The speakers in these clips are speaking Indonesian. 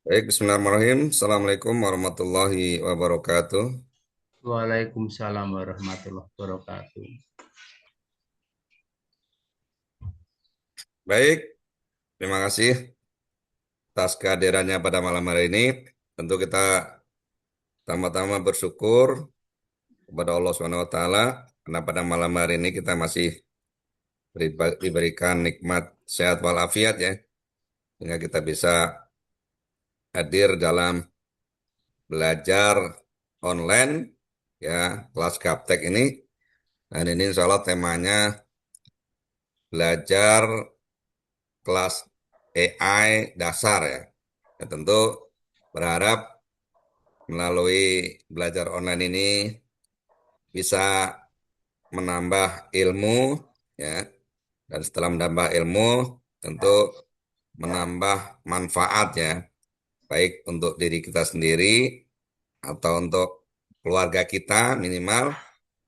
Baik, Bismillahirrahmanirrahim. Assalamualaikum warahmatullahi wabarakatuh. Waalaikumsalam warahmatullahi wabarakatuh. Baik, terima kasih atas kehadirannya pada malam hari ini. Tentu kita tama-tama bersyukur kepada Allah Subhanahu wa taala karena pada malam hari ini kita masih diberikan nikmat sehat walafiat ya, sehingga kita bisa hadir dalam belajar online ya, kelas Gaptek ini. Dan ini insya Allah temanya belajar kelas AI dasar ya. Ya, tentu berharap melalui belajar online ini bisa menambah ilmu ya, dan setelah menambah ilmu tentu menambah manfaat ya, baik untuk diri kita sendiri atau untuk keluarga kita minimal,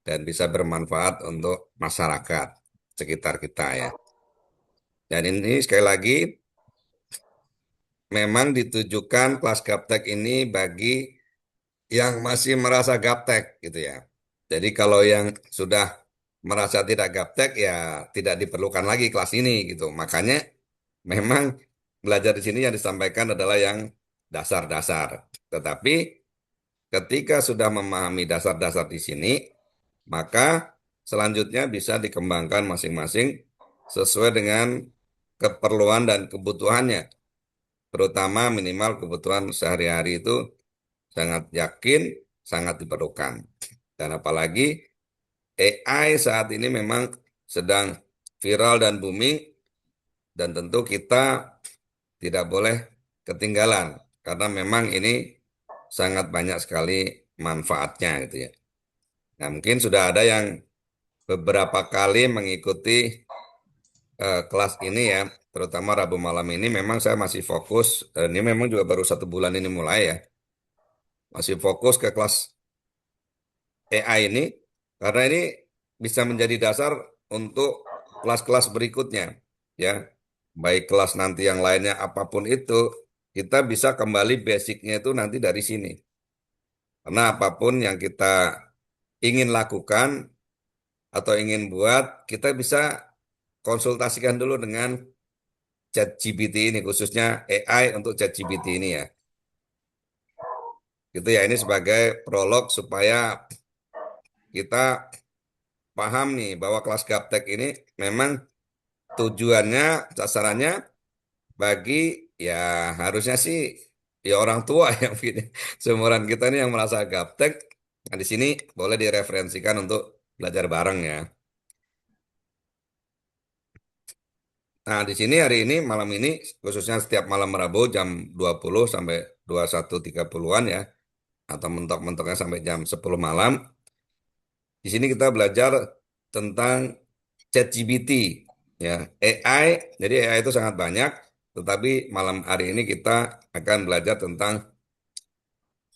dan bisa bermanfaat untuk masyarakat sekitar kita ya. Dan ini sekali lagi memang ditujukan kelas gaptek ini bagi yang masih merasa gaptek gitu ya. Jadi kalau yang sudah merasa tidak gaptek ya tidak diperlukan lagi kelas ini gitu. Makanya memang belajar di sini yang disampaikan adalah yang dasar-dasar. Tetapi ketika sudah memahami dasar-dasar di sini, maka selanjutnya bisa dikembangkan masing-masing sesuai dengan keperluan dan kebutuhannya. Terutama minimal kebutuhan sehari-hari itu sangat yakin, sangat diperlukan. Dan apalagi AI saat ini memang sedang viral dan booming, dan tentu kita tidak boleh ketinggalan karena memang ini sangat banyak sekali manfaatnya gitu ya. Nah, mungkin sudah ada yang beberapa kali mengikuti kelas ini ya, terutama Rabu malam ini memang saya masih fokus, dan ini memang juga baru 1 bulan ini mulai ya, masih fokus ke kelas AI ini karena ini bisa menjadi dasar untuk kelas-kelas berikutnya ya. Baik kelas nanti yang lainnya apapun itu, kita bisa kembali basicnya itu nanti dari sini. Karena apapun yang kita ingin lakukan atau ingin buat, kita bisa konsultasikan dulu dengan ChatGPT ini, khususnya AI untuk ChatGPT ini ya. Gitu ya, ini sebagai prolog supaya kita paham nih bahwa kelas gaptek ini memang tujuannya, sasarannya bagi ya harusnya sih ya orang tua yang seumuran kita ini yang merasa gaptek. Nah, di sini boleh direferensikan untuk belajar bareng ya. Nah, di sini hari ini malam ini khususnya setiap malam Rabu jam 20 sampai 21.30-an ya, atau mentok-mentoknya sampai jam 10 malam. Di sini kita belajar tentang ChatGPT ya, AI. Jadi AI itu sangat banyak, tetapi malam hari ini kita akan belajar tentang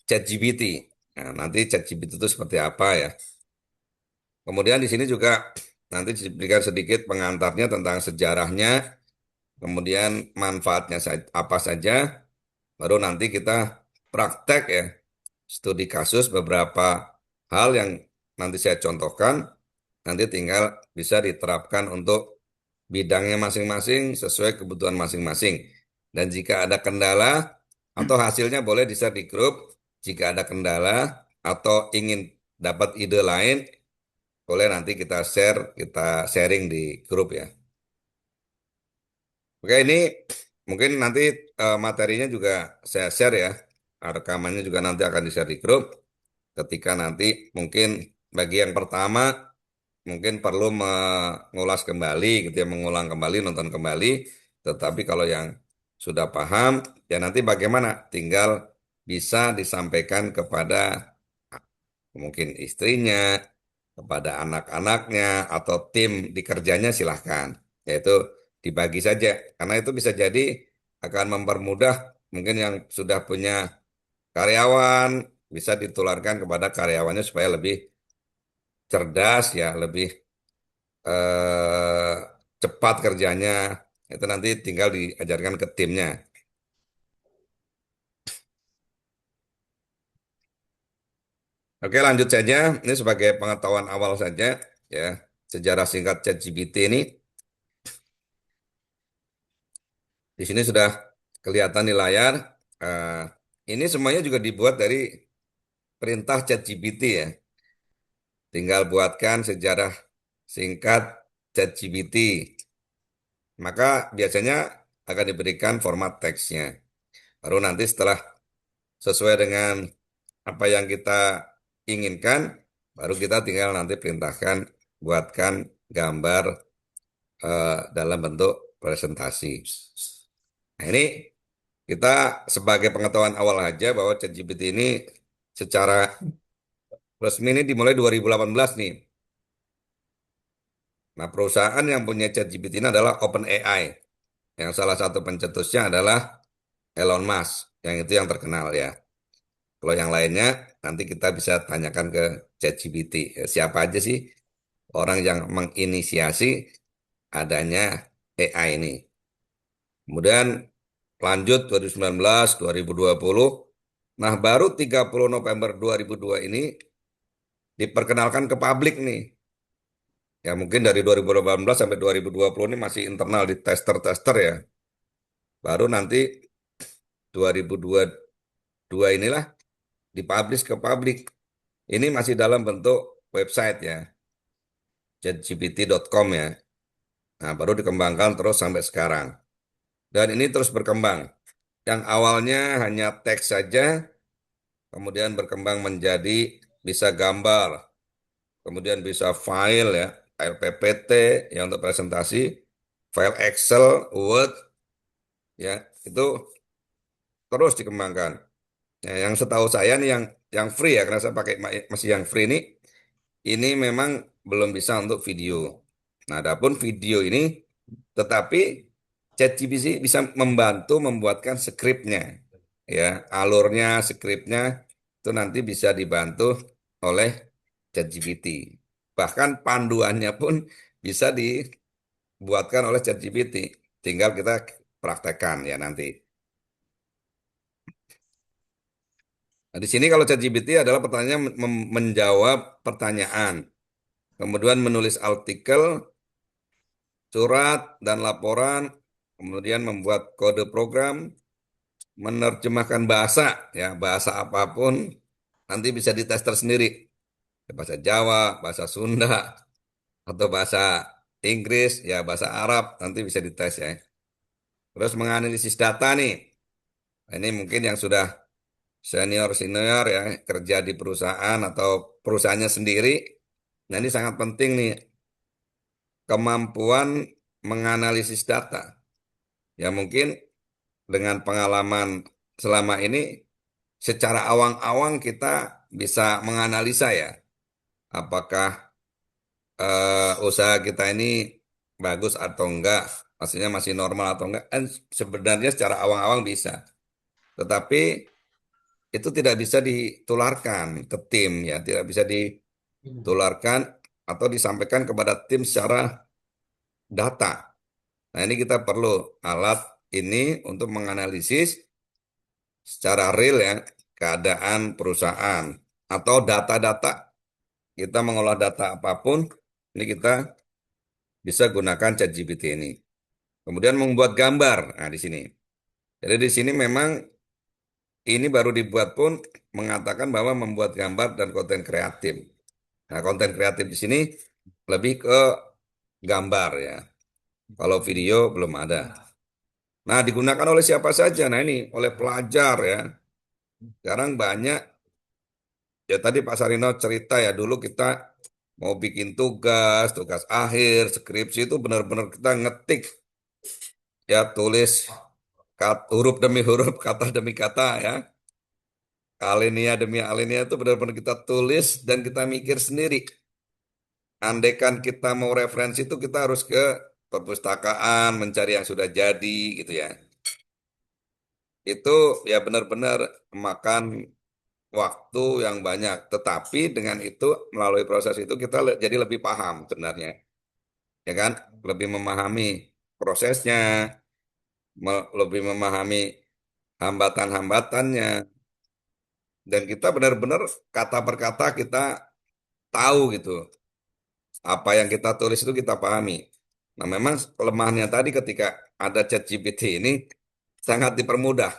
ChatGPT. Nah, nanti ChatGPT itu seperti apa ya. Kemudian di sini juga nanti diberikan sedikit pengantarnya tentang sejarahnya, kemudian manfaatnya apa saja, baru nanti kita praktek ya, studi kasus beberapa hal yang nanti saya contohkan, nanti tinggal bisa diterapkan untuk bidangnya masing-masing sesuai kebutuhan masing-masing. Dan jika ada kendala atau hasilnya boleh di-share di grup. Jika ada kendala atau ingin dapat ide lain, boleh nanti kita share, kita sharing di grup ya. Oke, ini mungkin nanti materinya juga saya share ya. Rekamannya juga nanti akan di-share di grup. Ketika nanti mungkin bagi yang pertama mungkin perlu mengulas kembali gitu ya, mengulang kembali, nonton kembali. Tetapi kalau yang sudah paham, ya nanti bagaimana? Tinggal bisa disampaikan kepada mungkin istrinya, kepada anak-anaknya, atau tim di kerjanya silahkan. Yaitu dibagi saja. Karena itu bisa jadi akan mempermudah mungkin yang sudah punya karyawan, bisa ditularkan kepada karyawannya supaya lebih cerdas ya, lebih eh, cepat kerjanya. Itu nanti tinggal diajarkan ke timnya. Oke, lanjut saja. Ini sebagai pengetahuan awal saja, ya. Sejarah singkat ChatGPT ini. Di sini sudah kelihatan di layar. Eh, ini semuanya juga dibuat dari perintah ChatGPT ya. Tinggal buatkan sejarah singkat ChatGPT. Maka biasanya akan diberikan format teksnya. Baru nanti setelah sesuai dengan apa yang kita inginkan, baru kita tinggal nanti perintahkan buatkan gambar dalam bentuk presentasi. Nah, ini kita sebagai pengetahuan awal aja bahwa ChatGPT ini secara resmi ini dimulai 2018 nih. Nah, perusahaan yang punya ChatGPT ini adalah OpenAI, yang salah satu pencetusnya adalah Elon Musk, yang itu yang terkenal ya. Kalau yang lainnya nanti kita bisa tanyakan ke ChatGPT. Siapa aja sih orang yang menginisiasi adanya AI ini. Kemudian lanjut 2019, 2020. Nah, baru 30 November 2002 ini diperkenalkan ke publik nih. Ya mungkin dari 2018 sampai 2020 ini masih internal di tester-tester ya. Baru nanti 2022 inilah dipublish ke publik. Ini masih dalam bentuk website ya, chatgpt.com ya. Nah, baru dikembangkan terus sampai sekarang. Dan ini terus berkembang. Yang awalnya hanya teks saja, kemudian berkembang menjadi bisa gambar, kemudian bisa file ya, file PPT yang untuk presentasi, file Excel, Word ya, itu terus dikembangkan. Ya, yang setahu saya nih yang free ya, karena saya pakai masih yang free ini memang belum bisa untuk video. Nah, adapun video ini, tetapi ChatGPT bisa membantu membuatkan skripnya, ya, alurnya, skripnya itu nanti bisa dibantu oleh ChatGPT. Bahkan panduannya pun bisa dibuatkan oleh ChatGPT. Tinggal kita praktekkan ya nanti. Nah, di sini kalau ChatGPT adalah pertanyaan menjawab pertanyaan, kemudian menulis artikel, surat dan laporan, kemudian membuat kode program, menerjemahkan bahasa, ya bahasa apapun nanti bisa dites tersendiri. Bahasa Jawa, bahasa Sunda, atau bahasa Inggris, ya bahasa Arab nanti bisa dites ya. Terus menganalisis data nih. Nah, ini mungkin yang sudah senior-senior ya kerja di perusahaan atau perusahaannya sendiri. Nah, ini sangat penting nih kemampuan menganalisis data. Ya mungkin dengan pengalaman selama ini secara awang-awang kita bisa menganalisa ya apakah usaha kita ini bagus atau enggak, maksudnya masih normal atau enggak. Kan sebenarnya secara awang-awang bisa, tetapi itu tidak bisa ditularkan ke tim ya, tidak bisa ditularkan atau disampaikan kepada tim secara data. Nah, ini kita perlu alat ini untuk menganalisis secara real ya keadaan perusahaan atau data-data. Kita mengolah data apapun, ini kita bisa gunakan ChatGPT ini. Kemudian membuat gambar. Nah, di sini. Jadi di sini memang ini baru dibuat pun mengatakan bahwa membuat gambar dan konten kreatif. Nah, konten kreatif di sini lebih ke gambar ya. Kalau video belum ada. Nah, digunakan oleh siapa saja? Nah, ini oleh pelajar ya. Sekarang banyak, ya tadi Pak Sarino cerita ya, dulu kita mau bikin tugas, tugas akhir, skripsi itu benar-benar kita ngetik, ya tulis huruf demi huruf, kata demi kata ya. Alinea demi alinea itu benar-benar kita tulis dan kita mikir sendiri. Andaikan kita mau referensi itu kita harus ke perpustakaan, mencari yang sudah jadi gitu ya. Itu ya benar-benar makan waktu yang banyak. Tetapi dengan itu, melalui proses itu kita jadi lebih paham sebenarnya. Ya kan? Lebih memahami prosesnya, lebih memahami hambatan-hambatannya. Dan kita benar-benar kata per kata kita tahu gitu. Apa yang kita tulis itu kita pahami. Nah, memang kelemahannya tadi ketika ada ChatGPT ini sangat dipermudah.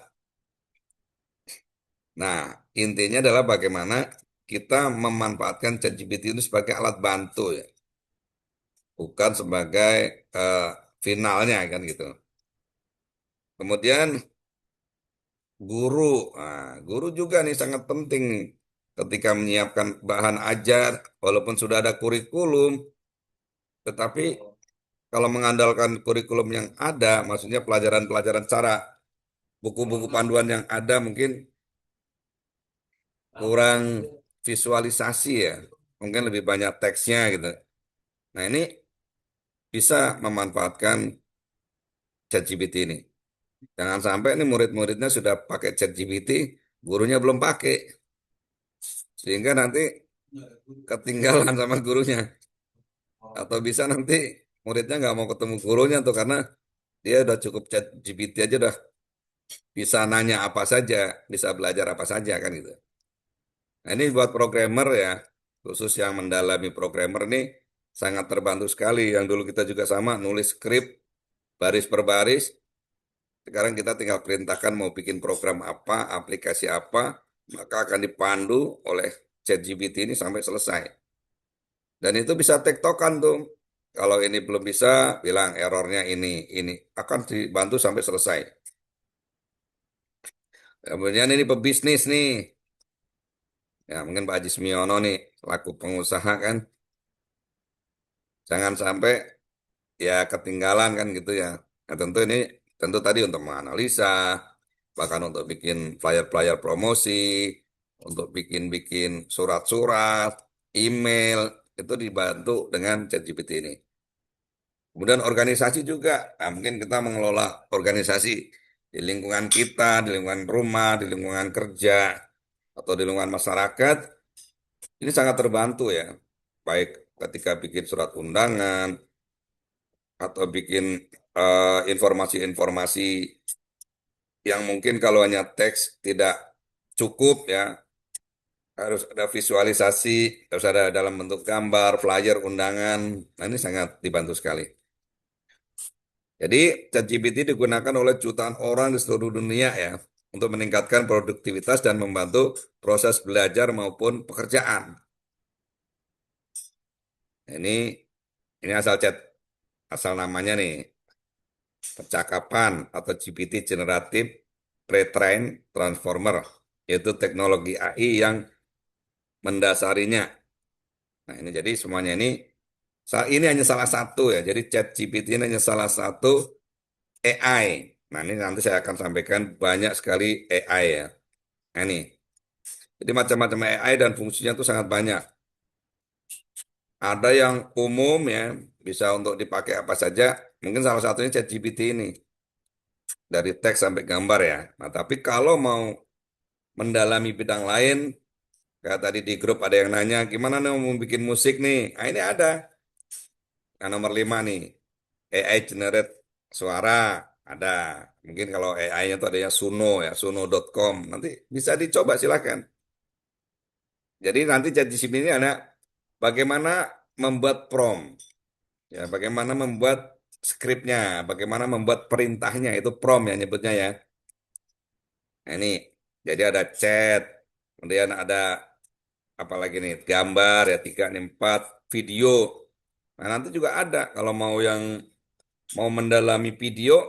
Nah, intinya adalah bagaimana kita memanfaatkan ChatGPT itu sebagai alat bantu ya, bukan sebagai eh, finalnya kan gitu. Kemudian guru, guru juga nih sangat penting ketika menyiapkan bahan ajar, walaupun sudah ada kurikulum, tetapi kalau mengandalkan kurikulum yang ada, maksudnya pelajaran-pelajaran cara buku-buku panduan yang ada mungkin kurang visualisasi ya, mungkin lebih banyak teksnya gitu. Nah ini bisa memanfaatkan ChatGPT ini. Jangan sampai ini murid-muridnya sudah pakai ChatGPT, gurunya belum pakai, sehingga nanti ketinggalan sama gurunya. Atau bisa nanti muridnya nggak mau ketemu gurunya tuh karena dia udah cukup ChatGPT aja udah bisa nanya apa saja, bisa belajar apa saja kan gitu. Nah, ini buat programmer ya, khusus yang mendalami programmer ini sangat terbantu sekali. Yang dulu kita juga sama nulis skrip baris per baris, sekarang kita tinggal perintahkan mau bikin program apa, aplikasi apa, maka akan dipandu oleh ChatGPT ini sampai selesai. Dan itu bisa tektokan tuh. Kalau ini belum bisa, bilang errornya ini akan dibantu sampai selesai. Kemudian ini pebisnis nih, ya mungkin Pak Haji Smiono nih, selaku pengusaha kan, jangan sampai ya ketinggalan kan gitu ya. Nah, tentu tadi untuk menganalisa, bahkan untuk bikin flyer-flyer promosi, untuk bikin-bikin surat-surat, email, itu dibantu dengan ChatGPT ini. Kemudian organisasi juga, nah, mungkin kita mengelola organisasi di lingkungan kita, di lingkungan rumah, di lingkungan kerja, atau di lingkungan masyarakat, ini sangat terbantu ya. Baik ketika bikin surat undangan, atau bikin informasi-informasi yang mungkin kalau hanya teks tidak cukup ya, harus ada visualisasi, harus ada dalam bentuk gambar, flyer, undangan. Nah, ini sangat dibantu sekali. Jadi, ChatGPT digunakan oleh jutaan orang di seluruh dunia ya, untuk meningkatkan produktivitas dan membantu proses belajar maupun pekerjaan. Nah, ini asal namanya nih, percakapan atau GPT Generative Pre-trained Transformer, yaitu teknologi AI yang mendasarinya. Nah, ini jadi semuanya ini hanya salah satu ya. Jadi ChatGPT ini hanya salah satu AI. Nah, ini nanti saya akan sampaikan banyak sekali AI ya. Nah, ini. Jadi macam-macam AI dan fungsinya itu sangat banyak. Ada yang umum ya, bisa untuk dipakai apa saja. Mungkin salah satunya ChatGPT ini. Dari teks sampai gambar ya. Nah, tapi kalau mau mendalami bidang lain, kayak tadi di grup ada yang nanya, gimana nih mau bikin musik nih? Nah, ini ada. Nah, nomor 5 nih, AI generate suara ada. Mungkin kalau AI-nya itu ada yang Suno ya, suno.com. Nanti bisa dicoba silakan. Jadi nanti ChatGPT ini ada bagaimana membuat prompt, ya, bagaimana membuat skripnya, bagaimana membuat perintahnya itu prompt ya nyebutnya ya. Nah, ini jadi ada chat, kemudian ada apalagi nih gambar ya 3 nih 4 video. Nah, nanti juga ada kalau mau mendalami video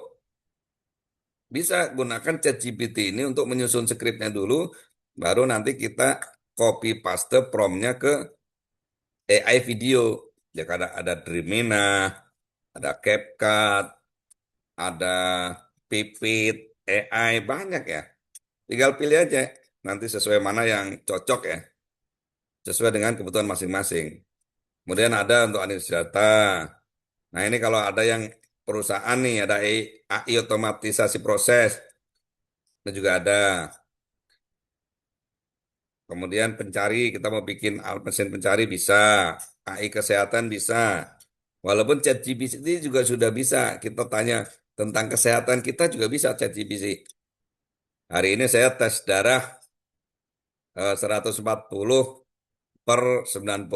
bisa gunakan ChatGPT ini untuk menyusun skripnya dulu, baru nanti kita copy paste promptnya ke AI video. Ya ada Dreamina, ada CapCut, ada Pipit, AI banyak ya. Tinggal pilih aja nanti sesuai mana yang cocok ya, sesuai dengan kebutuhan masing-masing. Kemudian ada untuk analisis data. Nah, ini kalau ada yang perusahaan nih, ada AI otomatisasi proses, itu juga ada. Kemudian pencari, kita mau bikin mesin pencari bisa, AI kesehatan bisa. Walaupun ChatGPT juga sudah bisa, kita tanya tentang kesehatan kita juga bisa ChatGPT. Hari ini saya tes darah 140 per 90.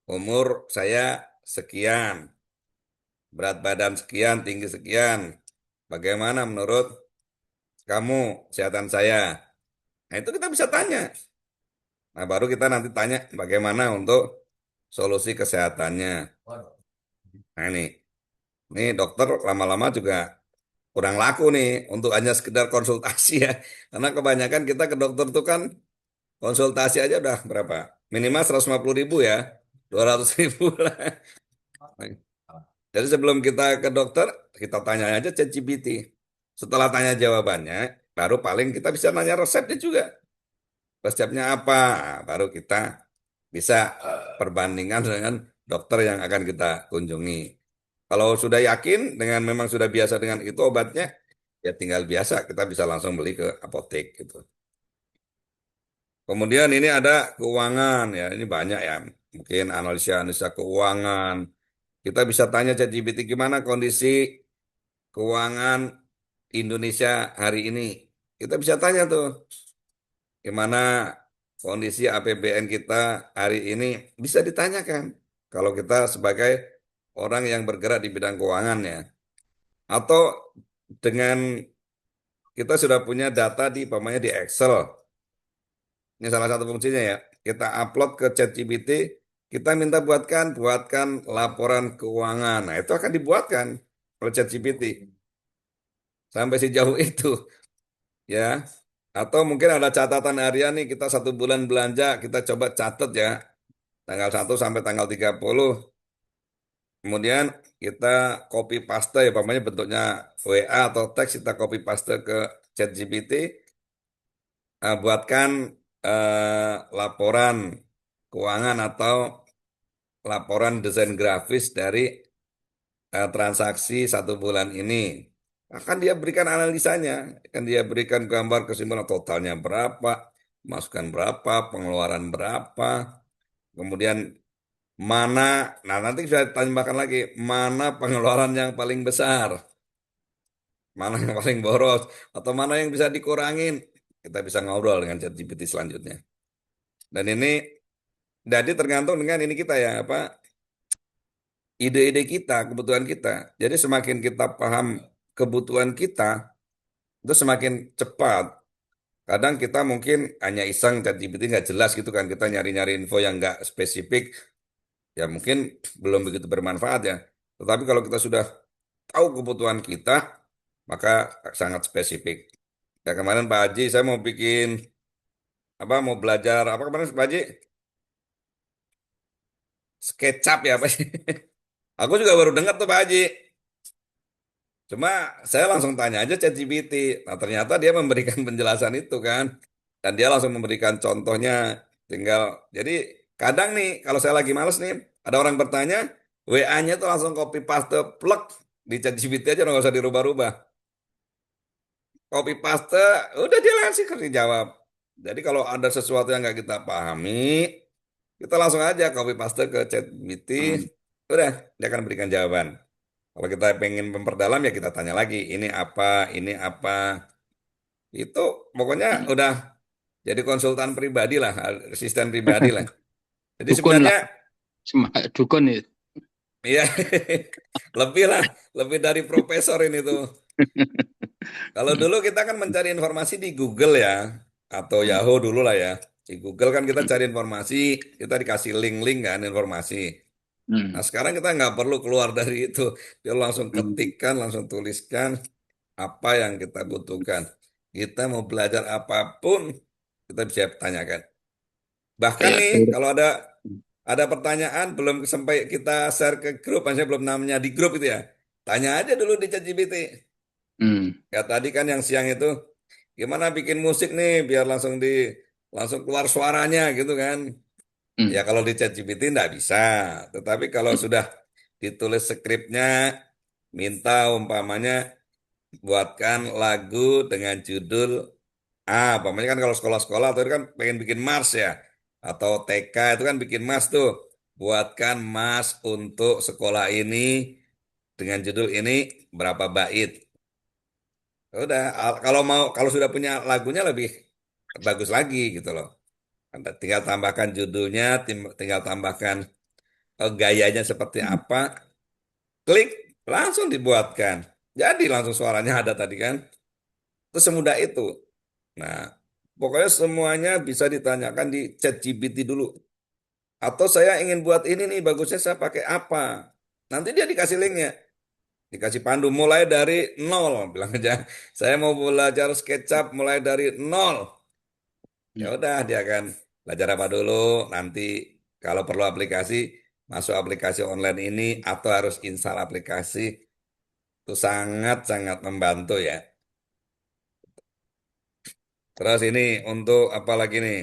Umur saya sekian, berat badan sekian, tinggi sekian. Bagaimana menurut kamu kesehatan saya? Nah, itu kita bisa tanya. Nah, baru kita nanti tanya bagaimana untuk solusi kesehatannya. Nah, ini dokter lama-lama juga kurang laku nih untuk hanya sekedar konsultasi ya. Karena kebanyakan kita ke dokter tuh kan konsultasi aja udah berapa? Minimal 150.000 ya, 200.000 lah. Jadi sebelum kita ke dokter, kita tanya aja ChatGPT. Setelah tanya jawabannya, baru paling kita bisa nanya resepnya juga. Resepnya apa? Nah, baru kita bisa perbandingan dengan dokter yang akan kita kunjungi. Kalau sudah yakin dengan memang sudah biasa dengan itu obatnya, ya tinggal biasa kita bisa langsung beli ke apotek gitu. Kemudian ini ada keuangan ya, ini banyak ya. Mungkin analisa-analisa keuangan. Kita bisa tanya ChatGPT gimana kondisi keuangan Indonesia hari ini. Kita bisa tanya tuh, gimana kondisi APBN kita hari ini bisa ditanyakan. Kalau kita sebagai orang yang bergerak di bidang keuangan ya. Atau dengan kita sudah punya data di umpamanya di Excel. Ini salah satu fungsinya ya. Kita upload ke ChatGPT, kita minta buatkan laporan keuangan. Nah, itu akan dibuatkan oleh ChatGPT. Sampai sejauh itu ya. Atau mungkin ada catatan harian nih, kita 1 bulan belanja, kita coba catat ya. Tanggal 1 sampai tanggal 30. Kemudian kita copy paste ya, umpamanya bentuknya WA atau teks, kita copy paste ke ChatGPT. Buatkan laporan keuangan atau laporan desain grafis dari transaksi 1 bulan ini. Akan dia berikan analisanya, akan dia berikan gambar kesimpulan totalnya berapa, masukan berapa, pengeluaran berapa, kemudian mana, nah nanti bisa tambahkan lagi, mana pengeluaran yang paling besar, mana yang paling boros, atau mana yang bisa dikurangin. Kita bisa ngobrol dengan ChatGPT selanjutnya. Dan ini jadi tergantung dengan ini kita ya, apa ide-ide kita, kebutuhan kita. Jadi semakin kita paham kebutuhan kita, itu semakin cepat. Kadang kita mungkin hanya iseng ChatGPT nggak jelas gitu kan, kita nyari-nyari info yang nggak spesifik, ya mungkin belum begitu bermanfaat ya. Tetapi kalau kita sudah tahu kebutuhan kita, maka sangat spesifik. Ya kemarin Pak Haji, saya mau bikin apa, mau belajar apa kemarin Pak Haji? SketchUp ya Pak. Aku juga baru dengar tuh Pak Haji. Cuma saya langsung tanya aja ChatGPT. Nah, ternyata dia memberikan penjelasan itu kan. Dan dia langsung memberikan contohnya. Tinggal, jadi kadang nih, kalau saya lagi males nih, ada orang bertanya, WA-nya tuh langsung copy paste, plug di ChatGPT aja, nggak usah dirubah-rubah. Copy paste, udah dia langsung dijawab. Jadi kalau ada sesuatu yang nggak kita pahami, kita langsung aja copy paste ke ChatGPT, udah, dia akan berikan jawaban. Kalau kita pengen memperdalam ya kita tanya lagi, ini apa, ini apa. Itu pokoknya udah jadi konsultan pribadi lah, asisten pribadi lah. Jadi Dukun sebenarnya lah, dukun ya. iya lebih lah, lebih dari profesor ini tuh. Kalau dulu kita kan mencari informasi di Google ya, atau Yahoo dulu lah ya. Di Google kan kita cari informasi, kita dikasih link-link kan informasi. Nah sekarang kita nggak perlu keluar dari itu, dia langsung ketikkan, langsung tuliskan apa yang kita butuhkan. Kita mau belajar apapun, kita bisa tanyakan. Bahkan Kayak nih, guru. kalau ada pertanyaan belum sampai kita share ke grup, maksudnya belum namanya di grup itu ya, tanya aja dulu di ChatGPT. Hmm. Ya tadi kan yang siang itu, gimana bikin musik nih biar langsung keluar suaranya gitu kan. Ya Hmm. kalau di ChatGPT nggak bisa, tetapi kalau sudah ditulis skripnya, minta umpamanya buatkan lagu dengan judul umpamanya kan kalau sekolah-sekolah atau itu kan pengen bikin Mars ya, atau TK itu kan bikin Mars tuh, buatkan Mars untuk sekolah ini dengan judul ini berapa bait. Udah, kalau sudah punya lagunya lebih bagus lagi gitu loh. Anda tinggal tambahkan judulnya, tinggal tambahkan gayanya seperti apa, klik, langsung dibuatkan. Jadi langsung suaranya ada tadi kan. Itu semudah itu. Nah, pokoknya semuanya bisa ditanyakan di ChatGPT dulu. Atau saya ingin buat ini nih, bagusnya saya pakai apa? Nanti dia dikasih linknya, dikasih pandu mulai dari nol, bilang aja. Saya mau belajar SketchUp mulai dari nol. Ya Hmm. udah, dia akan belajar apa dulu. Nanti kalau perlu aplikasi, masuk aplikasi online ini atau harus install aplikasi. Itu sangat-sangat membantu ya. Terus ini untuk apa lagi nih?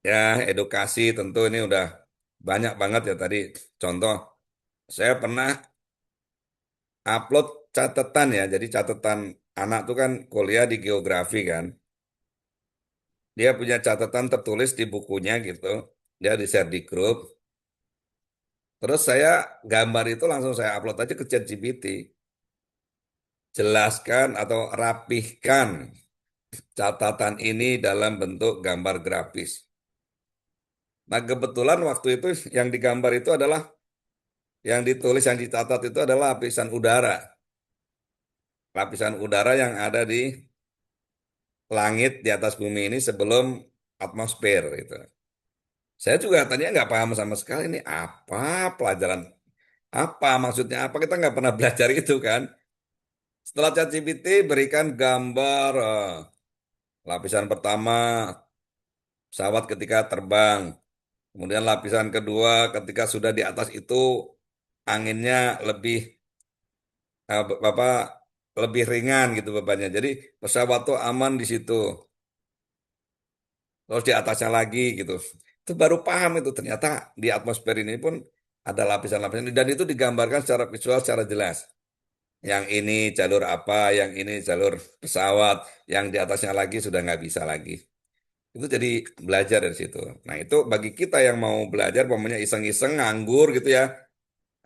Ya, edukasi tentu ini udah banyak banget ya tadi. Contoh, saya pernah upload catatan ya. Jadi catatan anak tuh kan kuliah di geografi kan. Dia punya catatan tertulis di bukunya gitu. Dia di-share di grup. Terus saya gambar itu langsung saya upload aja ke ChatGPT. Jelaskan atau rapihkan catatan ini dalam bentuk gambar grafis. Nah, kebetulan waktu itu yang digambar itu adalah yang ditulis, yang dicatat itu adalah lapisan udara. Lapisan udara yang ada di langit di atas bumi ini sebelum atmosfer gitu. Saya juga tadinya nggak paham sama sekali ini apa pelajaran apa maksudnya apa kita nggak pernah belajar itu kan. Setelah ChatGPT berikan gambar lapisan pertama pesawat ketika terbang, kemudian lapisan kedua ketika sudah di atas itu anginnya lebih apa lebih ringan gitu bebannya. Jadi pesawat tuh aman di situ. Terus di atasnya lagi gitu. Itu baru paham itu ternyata di atmosfer ini pun ada lapisan-lapisan dan itu digambarkan secara visual secara jelas. Yang ini jalur apa, yang ini jalur pesawat, yang di atasnya lagi sudah nggak bisa lagi. Itu jadi belajar dari situ. Nah itu bagi kita yang mau belajar, pokoknya iseng-iseng nganggur gitu ya,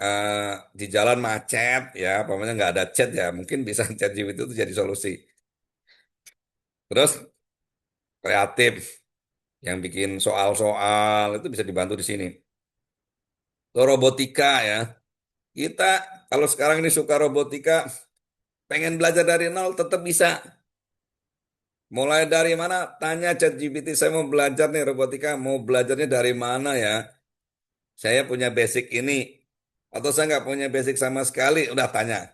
eh, di jalan macet ya, pokoknya nggak ada chat ya, mungkin bisa chat GPT itu jadi solusi. Terus kreatif, yang bikin soal-soal itu bisa dibantu di sini. Tuh robotika ya. Kita kalau sekarang ini suka robotika, pengen belajar dari nol tetap bisa. Mulai dari mana? Tanya ChatGPT, saya mau belajar nih robotika, mau belajarnya dari mana ya? Saya punya basic ini, atau saya nggak punya basic sama sekali, udah tanya.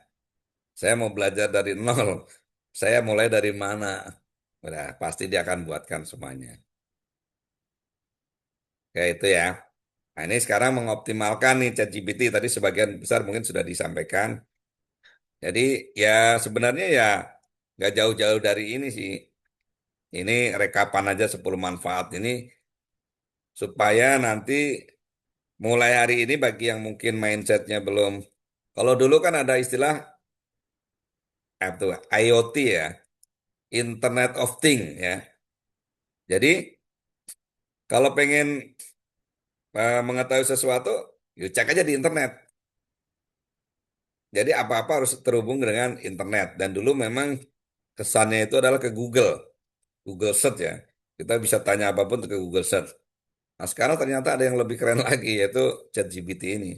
Saya mau belajar dari nol, saya mulai dari mana? Udah, pasti dia akan buatkan semuanya. Kayak itu ya. Nah, ini sekarang mengoptimalkan nih ChatGPT, tadi sebagian besar mungkin sudah disampaikan. Jadi ya sebenarnya ya nggak jauh-jauh dari ini sih. Ini rekapan aja 10 manfaat ini supaya nanti mulai hari ini bagi yang mungkin mindsetnya belum. Kalau dulu kan ada istilah itu IoT ya, Internet of Things ya. Jadi kalau pengen mengetahui sesuatu, yuk cek aja di internet. Jadi apa-apa harus terhubung dengan internet. Dan dulu memang kesannya itu adalah ke Google, Google Search ya. Kita bisa tanya apapun ke Google Search. Nah, sekarang ternyata ada yang lebih keren lagi, yaitu ChatGPT ini.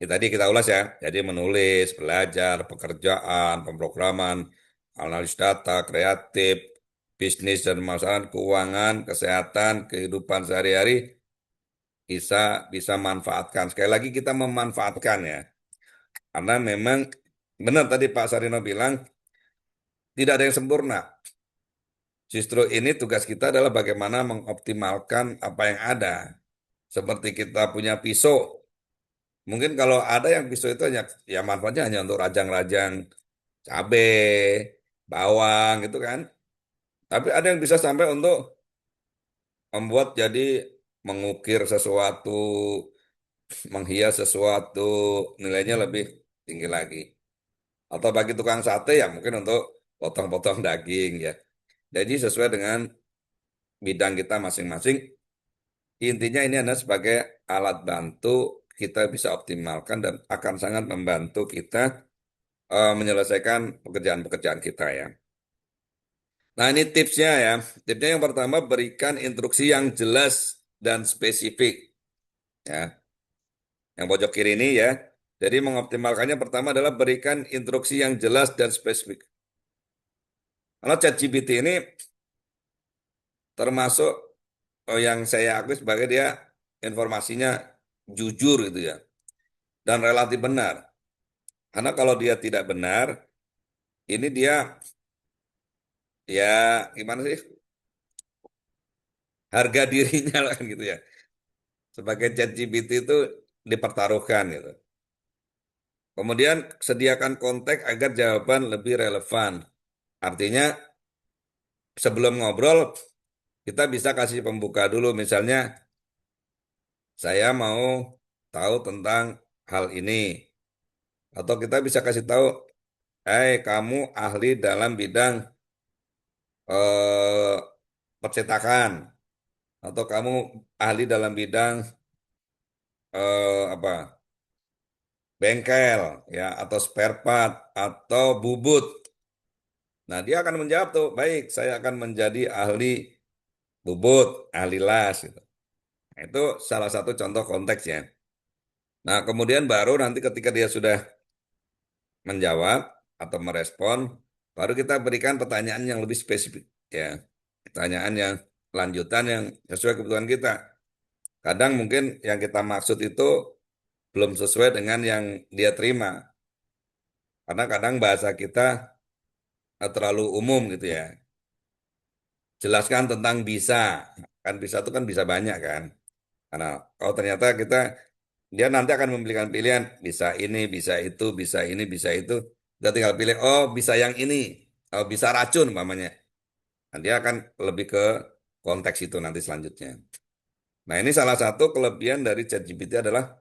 Ya, tadi kita ulas ya, jadi menulis, belajar, pekerjaan, pemrograman, analis data, kreatif, bisnis dan masalah keuangan, kesehatan, kehidupan sehari-hari bisa bisa manfaatkan. Sekali lagi kita memanfaatkan ya, karena memang benar tadi Pak Sarino bilang tidak ada yang sempurna. Justru ini tugas kita adalah bagaimana mengoptimalkan apa yang ada. Seperti kita punya pisau, mungkin kalau ada yang pisau itu hanya ya manfaatnya hanya untuk rajang-rajang cabe, bawang gitu kan. Tapi ada yang bisa sampai untuk membuat jadi mengukir sesuatu, menghias sesuatu, nilainya lebih tinggi lagi. Atau bagi tukang sate ya mungkin untuk potong-potong daging ya. Jadi sesuai dengan bidang kita masing-masing. Intinya ini adalah sebagai alat bantu kita bisa optimalkan dan akan sangat membantu kita menyelesaikan pekerjaan-pekerjaan kita ya. Nah, ini tipsnya ya. Tipsnya yang pertama, berikan instruksi yang jelas dan spesifik. Ya, yang pojok kiri ini ya. Jadi mengoptimalkannya pertama adalah berikan instruksi yang jelas dan spesifik. Kalau ChatGPT ini termasuk yang saya akui sebagai dia informasinya jujur gitu ya. Dan relatif benar. Karena kalau dia tidak benar, ini dia ya gimana sih? Harga dirinya lah kan gitu ya. Sebagai ChatGPT itu dipertaruhkan gitu. Kemudian sediakan konteks agar jawaban lebih relevan. Artinya sebelum ngobrol kita bisa kasih pembuka dulu. Misalnya saya mau tahu tentang hal ini. Atau kita bisa kasih tahu, kamu ahli dalam bidang eh, percetakan. Atau kamu ahli dalam bidang apa bengkel ya atau spare part atau bubut. Nah, dia akan menjawab tuh, baik, saya akan menjadi ahli bubut, ahli las gitu. Nah, itu salah satu contoh konteksnya. Nah, kemudian baru nanti ketika dia sudah menjawab atau merespon, baru kita berikan pertanyaan yang lebih spesifik ya. Pertanyaan yang lanjutan yang sesuai kebutuhan kita. Kadang mungkin yang kita maksud itu belum sesuai dengan yang dia terima. Karena kadang bahasa kita terlalu umum gitu ya. Jelaskan tentang bisa. Kan bisa itu kan bisa banyak kan. Karena kalau ternyata dia nanti akan memberikan pilihan, bisa ini, bisa itu, bisa ini, bisa itu. Kita tinggal pilih, oh bisa yang ini, oh bisa racun umpamanya. Nah, dia akan lebih ke konteks itu nanti selanjutnya. Nah, ini salah satu kelebihan dari ChatGPT adalah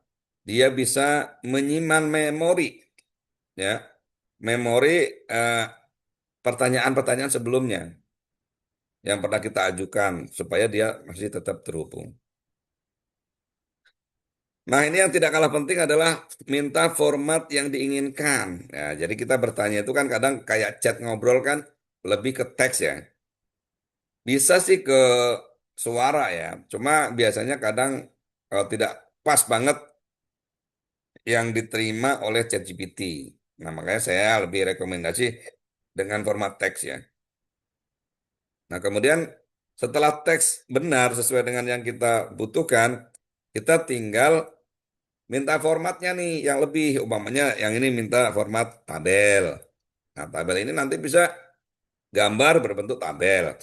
dia bisa menyimpan memori, ya, memori eh, pertanyaan-pertanyaan sebelumnya yang pernah kita ajukan supaya dia masih tetap terhubung. Nah, ini yang tidak kalah penting adalah minta format yang diinginkan. Ya, jadi kita bertanya itu kan kadang kayak chat ngobrol kan lebih ke teks ya. Bisa sih ke suara ya. Cuma biasanya kadang kalau tidak pas banget yang diterima oleh ChatGPT. Nah, makanya saya lebih rekomendasi dengan format teks ya. Nah, kemudian setelah teks benar sesuai dengan yang kita butuhkan, kita tinggal minta formatnya nih yang lebih, umpamanya yang ini minta format tabel. Nah, tabel ini nanti bisa gambar berbentuk tabel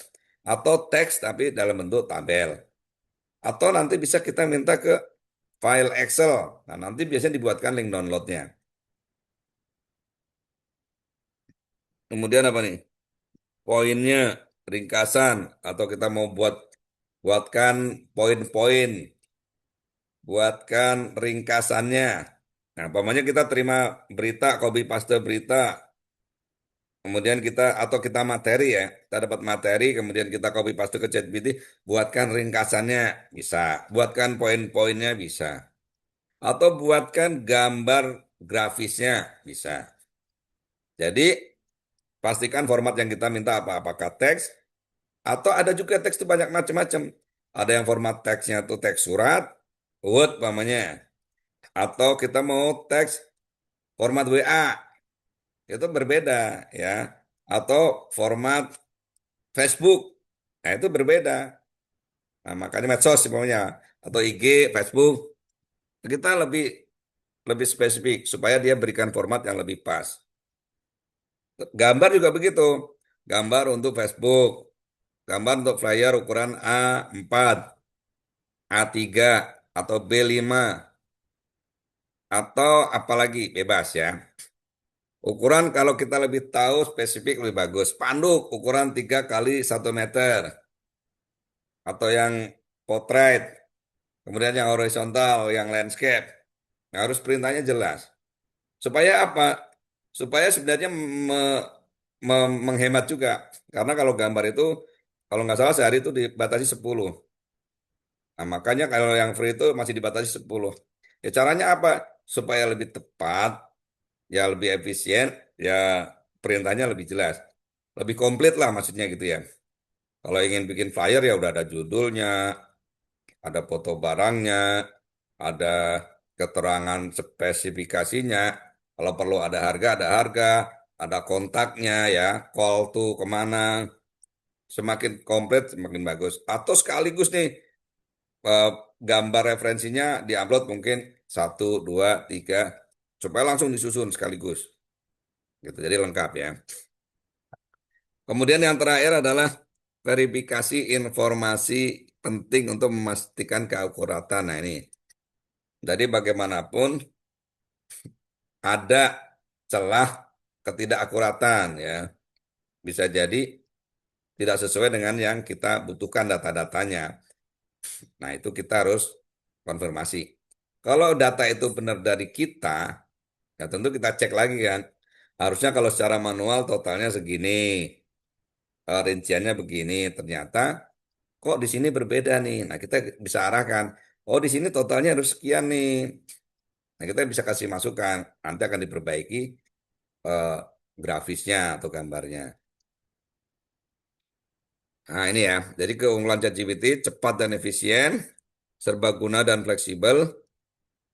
atau teks tapi dalam bentuk tabel. Atau nanti bisa kita minta ke file Excel. Nah, nanti biasanya dibuatkan link downloadnya. Kemudian apa nih? Poinnya, ringkasan atau kita mau buatkan poin-poin, buatkan ringkasannya. Nah, umpamanya kita terima berita, copy paste berita, kemudian atau kita materi ya, kita dapat materi, kemudian kita copy paste ke ChatGPT, buatkan ringkasannya, bisa. Buatkan poin-poinnya, bisa. Atau buatkan gambar grafisnya, bisa. Jadi, pastikan format yang kita minta apa, apakah teks, atau ada juga teks itu banyak macam-macam. Ada yang format teksnya itu teks surat, Word namanya. Atau kita mau teks format WA, itu berbeda ya. Atau format Facebook. Nah, itu berbeda. Nah, makanya medsos semuanya atau IG, Facebook, kita lebih lebih spesifik supaya dia berikan format yang lebih pas. Gambar juga begitu. Gambar untuk Facebook, gambar untuk flyer ukuran A4, A3 atau B5 atau apalagi bebas ya. Ukuran kalau kita lebih tahu spesifik lebih bagus. Spanduk ukuran 3 kali 1 meter atau yang portrait. Kemudian yang horizontal, yang landscape. Nah, harus perintahnya jelas. Supaya apa? Supaya sebenarnya menghemat juga. Karena kalau gambar itu, kalau nggak salah sehari itu dibatasi 10. Nah, makanya kalau yang free itu masih dibatasi 10. Ya caranya apa? Supaya lebih tepat, ya lebih efisien, ya perintahnya lebih jelas. lebih komplit lah maksudnya gitu ya. Kalau ingin bikin flyer ya udah ada judulnya, ada foto barangnya, ada keterangan spesifikasinya. Kalau perlu ada harga, ada kontaknya ya, call to kemana. Semakin komplit semakin bagus. Atau sekaligus nih eh, gambar referensinya diupload mungkin satu, dua, tiga, supaya langsung disusun sekaligus. Gitu, jadi lengkap ya. Kemudian yang terakhir adalah verifikasi informasi penting untuk memastikan keakuratan. Nah ini, jadi bagaimanapun ada celah ketidakakuratan ya. Bisa jadi tidak sesuai dengan yang kita butuhkan data-datanya. Nah itu kita harus konfirmasi. Kalau data itu benar dari kita, ya tentu kita cek lagi kan. Harusnya kalau secara manual totalnya segini, rinciannya begini. Ternyata kok di sini berbeda nih. Nah, kita bisa arahkan. Oh, di sini totalnya harus sekian nih. Nah, kita bisa kasih masukan. Nanti akan diperbaiki eh, grafisnya atau gambarnya. Nah, ini ya. Jadi keunggulan ChatGPT cepat dan efisien, serbaguna dan fleksibel,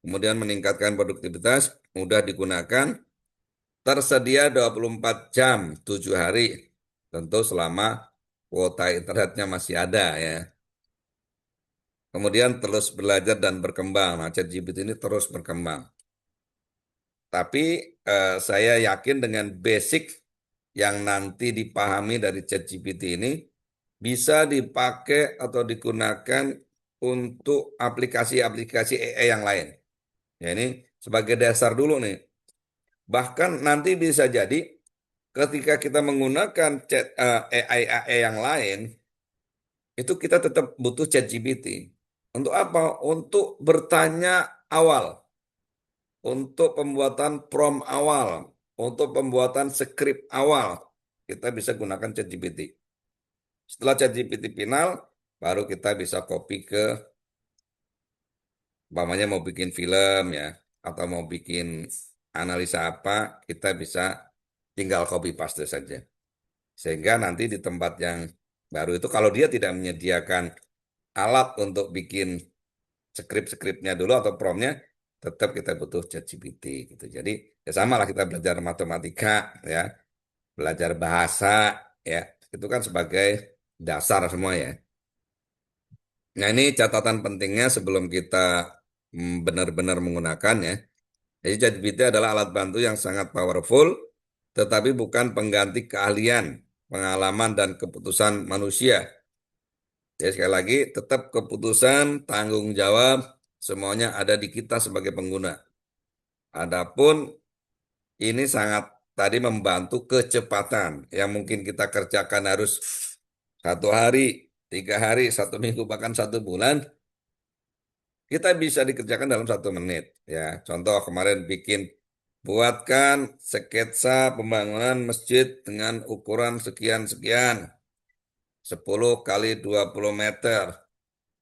kemudian meningkatkan produktivitas, mudah digunakan, tersedia 24 jam, 7 hari. Tentu selama kuota internetnya masih ada ya. Kemudian terus belajar dan berkembang. Nah, ChatGPT ini terus berkembang. Tapi saya yakin dengan basic yang nanti dipahami dari ChatGPT ini bisa dipakai atau digunakan untuk aplikasi-aplikasi AI yang lain. Ya ini sebagai dasar dulu nih. Bahkan nanti bisa jadi ketika kita menggunakan AI yang lain, itu kita tetap butuh ChatGPT. Untuk apa? Untuk bertanya awal, untuk pembuatan prompt awal, untuk pembuatan skrip awal, kita bisa gunakan ChatGPT. Setelah ChatGPT final, baru kita bisa copy ke, umpamanya mau bikin film ya, atau mau bikin analisa apa, kita bisa tinggal copy paste saja. Sehingga nanti di tempat yang baru itu, kalau dia tidak menyediakan alat untuk bikin skrip-skripnya dulu atau promnya, tetap kita butuh ChatGPT gitu. Jadi ya sama lah kita belajar matematika ya, belajar bahasa ya, itu kan sebagai dasar semua ya. Nah ini catatan pentingnya sebelum kita benar-benar menggunakannya. Jadi ChatGPT adalah alat bantu yang sangat powerful, tetapi bukan pengganti keahlian, pengalaman, dan keputusan manusia. Jadi sekali lagi, tetap keputusan, tanggung jawab, semuanya ada di kita sebagai pengguna. Adapun ini sangat tadi membantu kecepatan yang mungkin kita kerjakan harus 1 hari, 3 hari, 1 minggu, bahkan 1 bulan, kita bisa dikerjakan dalam 1 menit. Ya, contoh kemarin buatkan sketsa pembangunan masjid dengan ukuran sekian-sekian, 10 kali 20 meter,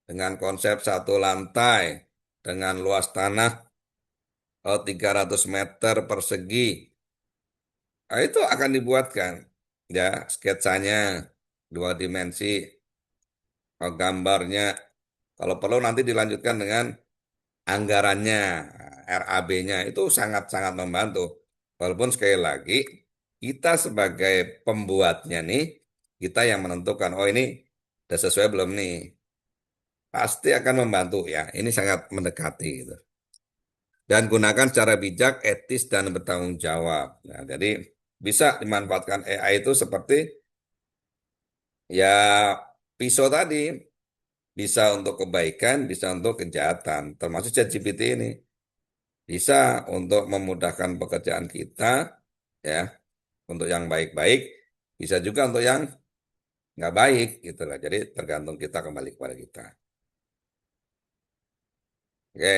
dengan konsep 1 lantai, dengan luas tanah 300 meter persegi. Nah, itu akan dibuatkan ya sketsanya 2 dimensi, gambarnya. Kalau perlu nanti dilanjutkan dengan anggarannya, RAB-nya itu sangat-sangat membantu. Walaupun sekali lagi kita sebagai pembuatnya nih, kita yang menentukan, oh ini udah sesuai belum nih. Pasti akan membantu ya. Ini sangat mendekati gitu. Dan gunakan secara bijak, etis, dan bertanggung jawab. Nah, jadi bisa dimanfaatkan AI itu seperti ya pisau tadi, bisa untuk kebaikan, bisa untuk kejahatan, termasuk ChatGPT ini. Bisa untuk memudahkan pekerjaan kita, ya, untuk yang baik-baik, bisa juga untuk yang nggak baik, gitu lah. Jadi tergantung kita, kembali kepada kita. Oke,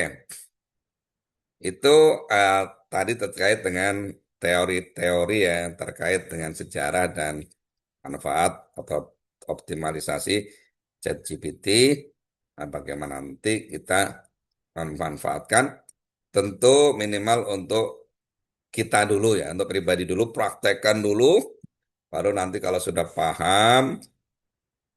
itu eh, tadi terkait dengan teori-teori ya, terkait dengan sejarah dan manfaat atau optimalisasi ChatGPT. Nah, bagaimana nanti kita memanfaatkan, tentu minimal untuk kita dulu ya, untuk pribadi dulu, praktekkan dulu, Baru nanti kalau sudah paham,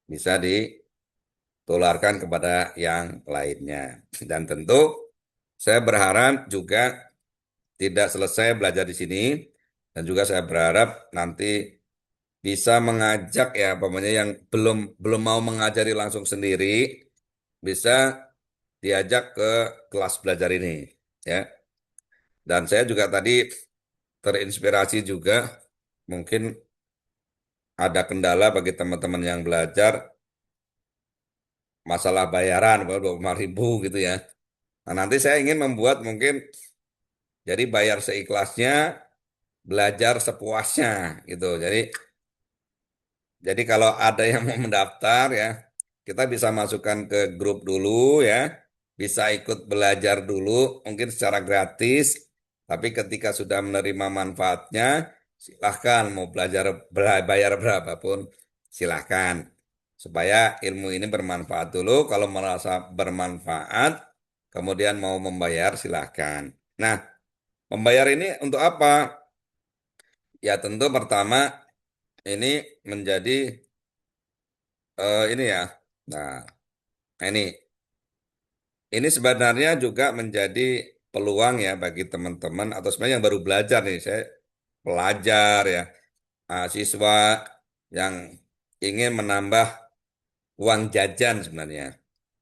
bisa ditularkan kepada yang lainnya. Dan tentu saya berharap juga tidak selesai belajar di sini, dan juga saya berharap nanti bisa mengajak ya, pokoknya yang belum belum mau mengajari langsung sendiri, bisa diajak ke kelas belajar ini, ya. Dan saya juga tadi terinspirasi juga, mungkin ada kendala bagi teman-teman yang belajar masalah bayaran, 25.000 gitu ya. Nah, nanti saya ingin membuat mungkin jadi bayar seikhlasnya, belajar sepuasnya gitu. Jadi kalau ada yang mau mendaftar ya, kita bisa masukkan ke grup dulu ya, bisa ikut belajar dulu, mungkin secara gratis, tapi ketika sudah menerima manfaatnya, silahkan mau belajar bayar berapapun, silahkan. Supaya ilmu ini bermanfaat dulu, kalau merasa bermanfaat, kemudian mau membayar, silahkan. Nah, membayar ini untuk apa? Ya tentu pertama ini menjadi ini ya. Nah, ini sebenarnya juga menjadi peluang ya bagi teman-teman atau sebenarnya yang baru belajar nih. Saya pelajar ya, siswa yang ingin menambah uang jajan sebenarnya.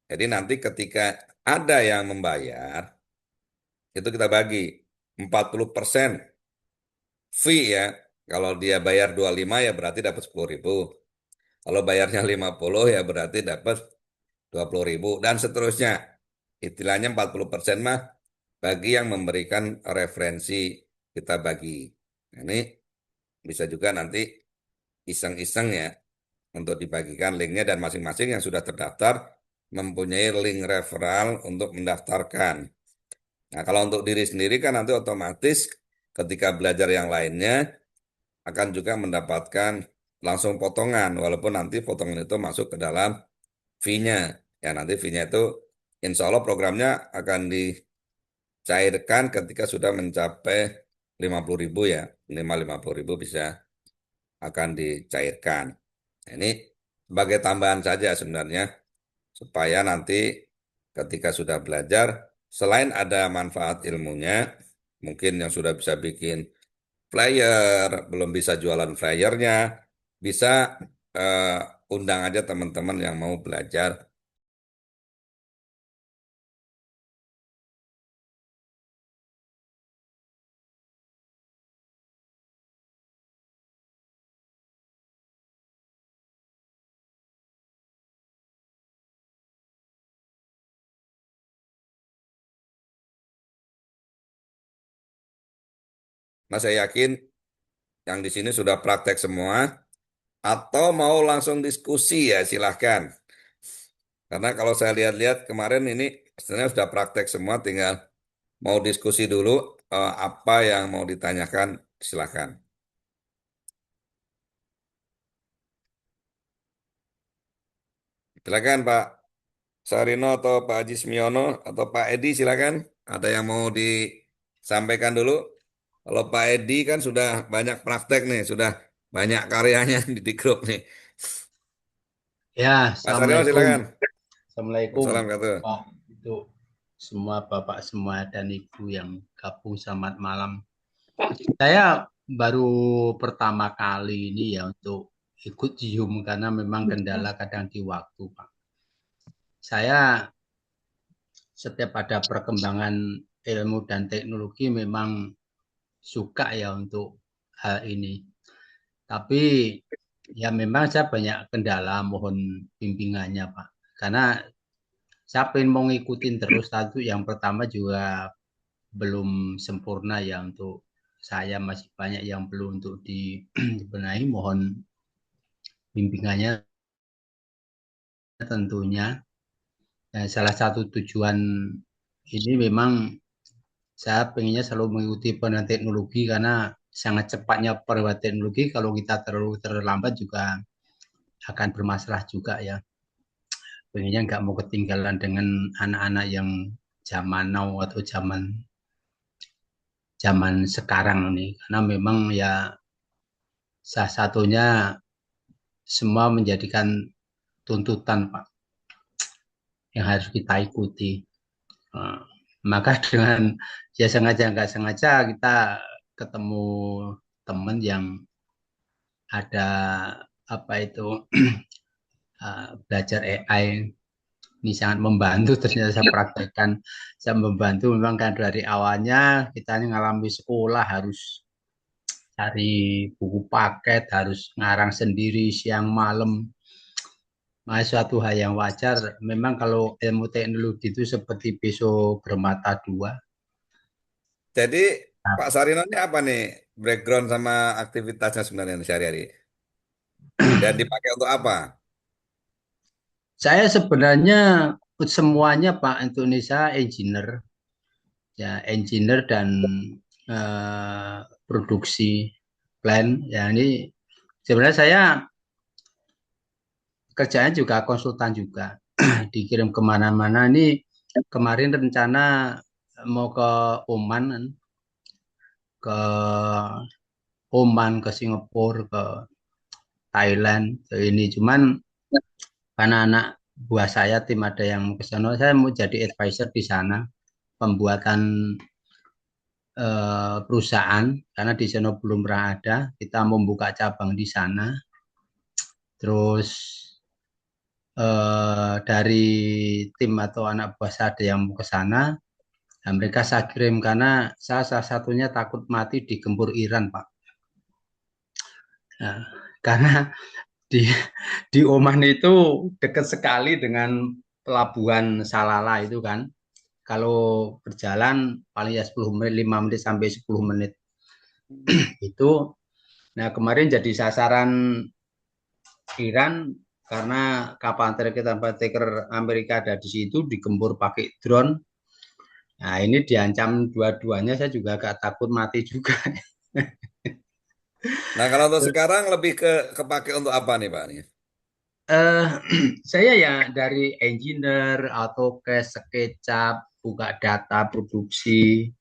Jadi nanti ketika ada yang membayar, itu kita bagi 40% fee ya. Kalau dia bayar 25 ya berarti dapat 10.000. Kalau bayarnya 50 ya berarti dapat 20.000 dan seterusnya. Istilahnya 40% mah bagi yang memberikan referensi kita bagi. Nah, ini bisa juga nanti iseng-iseng ya untuk dibagikan linknya dan masing-masing yang sudah terdaftar mempunyai link referral untuk mendaftarkan. Nah, kalau untuk diri sendiri kan nanti otomatis ketika belajar yang lainnya akan juga mendapatkan langsung potongan, walaupun nanti potongan itu masuk ke dalam fee-nya. Ya, nanti fee-nya itu insya Allah programnya akan dicairkan ketika sudah mencapai 50.000 ya. 50.000 bisa akan dicairkan. Nah, ini sebagai tambahan saja sebenarnya, supaya nanti ketika sudah belajar, selain ada manfaat ilmunya, mungkin yang sudah bisa bikin flyer, belum bisa jualan flyernya, bisa undang aja teman-teman yang mau belajar. Nah, saya yakin yang di sini sudah praktek semua, atau mau langsung diskusi ya silahkan. Karena kalau saya lihat-lihat kemarin ini sebenarnya sudah praktek semua, tinggal mau diskusi dulu apa yang mau ditanyakan, silahkan. Silakan Pak Sarino atau Pak Haji Smiono atau Pak Edi, silakan. Ada yang mau disampaikan dulu? Kalau Pak Edi kan sudah banyak praktek nih, sudah banyak karyanya di grup nih. Ya, Pak Sarino Assalamualaikum. silakan. Assalamualaikum, Wassalamualaikum Pak. Itu semua Bapak semua dan Ibu yang gabung selamat malam. Saya baru pertama kali ini ya untuk ikut Zoom karena memang kendala kadang di waktu, Pak. Saya setiap ada perkembangan ilmu dan teknologi memang suka ya untuk hal ini. Tapi ya memang saya banyak kendala, mohon bimbingannya, Pak. Karena saya pengen mau ngikutin terus. Satu yang pertama juga belum sempurna ya untuk saya, masih banyak yang perlu untuk dibenahi. Mohon bimbingannya tentunya. Dan salah satu tujuan ini memang saya pengennya selalu mengikuti perubahan teknologi karena sangat cepatnya perubahan teknologi. Kalau kita terlalu terlambat juga akan bermasalah juga ya. Pengennya nggak mau ketinggalan dengan anak-anak yang zaman now atau zaman zaman sekarang nih, karena memang ya salah satunya semua menjadikan tuntutan Pak yang harus kita ikuti. Nah, maka dengan ya sengaja nggak sengaja kita ketemu teman yang ada apa itu belajar AI ini sangat membantu. Ternyata saya praktekkan, saya membantu memang kan dari awalnya kita ini ngalami sekolah harus cari buku paket, harus ngarang sendiri siang malam. Nah, suatu hal yang wajar. Memang kalau ilmu teknologi itu seperti pisau bermata dua. Jadi Nah, Pak Sarino ini apa nih background sama aktivitasnya sebenarnya sehari-hari? Dan dipakai untuk apa? saya sebenarnya semuanya Pak Indonesia engineer, ya engineer dan produksi plan. Ya ini sebenarnya saya kerjanya juga konsultan juga, dikirim kemana-mana. Ini kemarin rencana mau ke Oman, kan, ke ke Singapura, ke Thailand, ke ini. Cuman karena anak buah saya tim ada yang mau ke sana, saya mau jadi advisor di sana pembuatan perusahaan karena di sana belum pernah ada. Kita membuka cabang di sana. Terus dari tim atau anak buah saya ada yang mau ke sana. Nah, mereka saya kirim karena saya salah satunya takut mati digempur Iran, Pak. Nah, karena di di Oman itu dekat sekali dengan pelabuhan Salalah itu kan. Kalau berjalan paling ya 10 menit, 5 menit sampai 10 menit itu. Nah, kemarin jadi sasaran Iran karena kapal tanker Amerika ada di situ digempur pakai drone. Nah, ini diancam dua-duanya, saya juga agak takut mati juga. Nah, kalau untuk sekarang lebih ke kepake untuk apa nih Pak? Nih? eh saya ya dari engineer, AutoCAD, SketchUp, buka data produksi,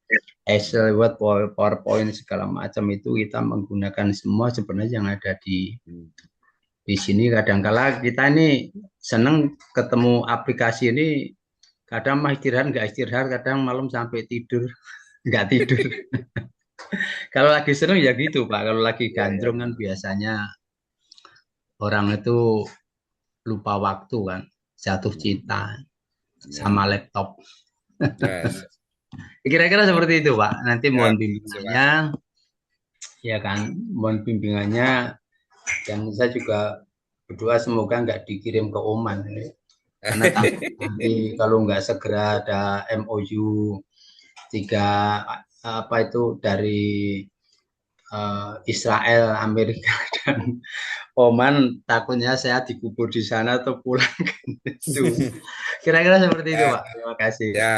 Excel, Word, PowerPoint segala macam itu kita menggunakan semua sebenarnya yang ada Hmm. di sini. Kadang-kala kita ini seneng ketemu aplikasi ini, kadang mah istirahat nggak istirahat, kadang malam sampai tidur nggak tidur. Kalau lagi seneng ya gitu Pak, kalau lagi Iya, iya, gandrung kan iya. biasanya orang itu lupa waktu kan, jatuh Hmm. cinta Ya. sama laptop. Yes. Kira-kira seperti itu Pak. Nanti Ya, mohon makasih, Pak. bimbingannya, ya kan, mohon bimbingannya. Dan saya juga berdoa semoga nggak dikirim ke Oman, ya. Karena takut nanti kalau nggak segera ada MOU tiga apa itu dari Israel, Amerika dan Oman, takutnya saya dikubur di sana atau pulang itu. Kira-kira seperti itu, Ya, Pak. Terima kasih. ya.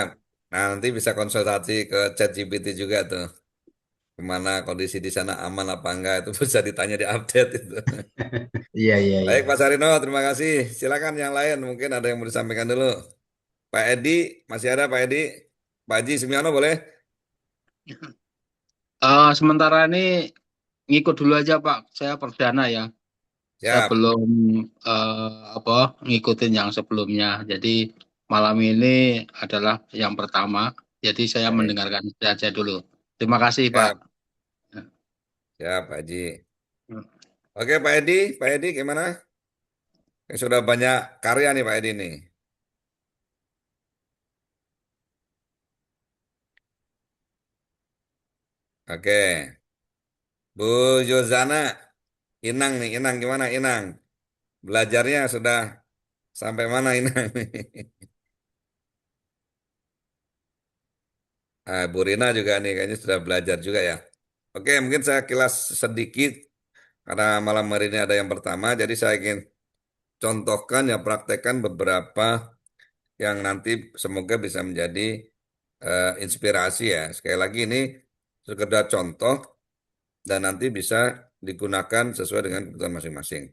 Nah, nanti bisa konsultasi ke ChatGPT juga tuh. Gimana kondisi di sana aman apa enggak itu bisa ditanya di update itu. Iya, iya, iya. Baik, Pak Sarino, terima kasih. Silakan yang lain, mungkin ada yang mau disampaikan dulu. Pak Edi, masih ada Pak Edi? Pak Haji Sumiano boleh? Sementara ini ngikut dulu aja Pak, saya perdana ya. Saya Siap. belum apa ngikutin yang sebelumnya. Jadi malam ini adalah yang pertama. Jadi saya Baik. mendengarkan saja dulu. Terima kasih Pak. Siap, siap, Pak Haji. Oke, Pak Edi gimana? Sudah banyak karya nih Pak Edi nih. Oke, Bu Yozana, Inang nih, Inang gimana Inang? Belajarnya sudah sampai mana Inang? Bu Rina juga nih, kayaknya sudah belajar juga ya. Oke, mungkin saya kilas sedikit karena malam hari ini ada yang pertama, jadi saya ingin contohkan ya praktekkan beberapa yang nanti semoga bisa menjadi inspirasi ya. Sekali lagi ini sekedar contoh dan nanti bisa digunakan sesuai dengan kebutuhan masing-masing.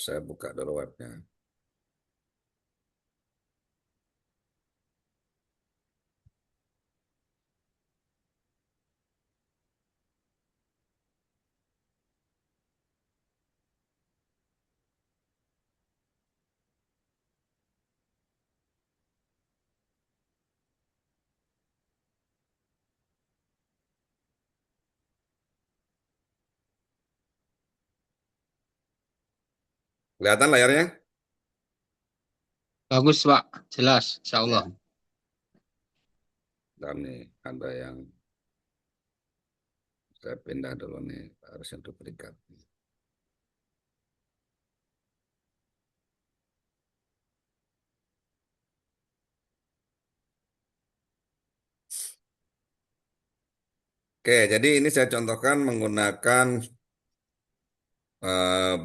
Saya buka dulu webnya. Kelihatan layarnya? Bagus, Pak. Jelas, Insya Allah. Ya. Dan nih ada yang saya pindah dulu nih, harusnya duplikat. Oke, jadi ini saya contohkan menggunakan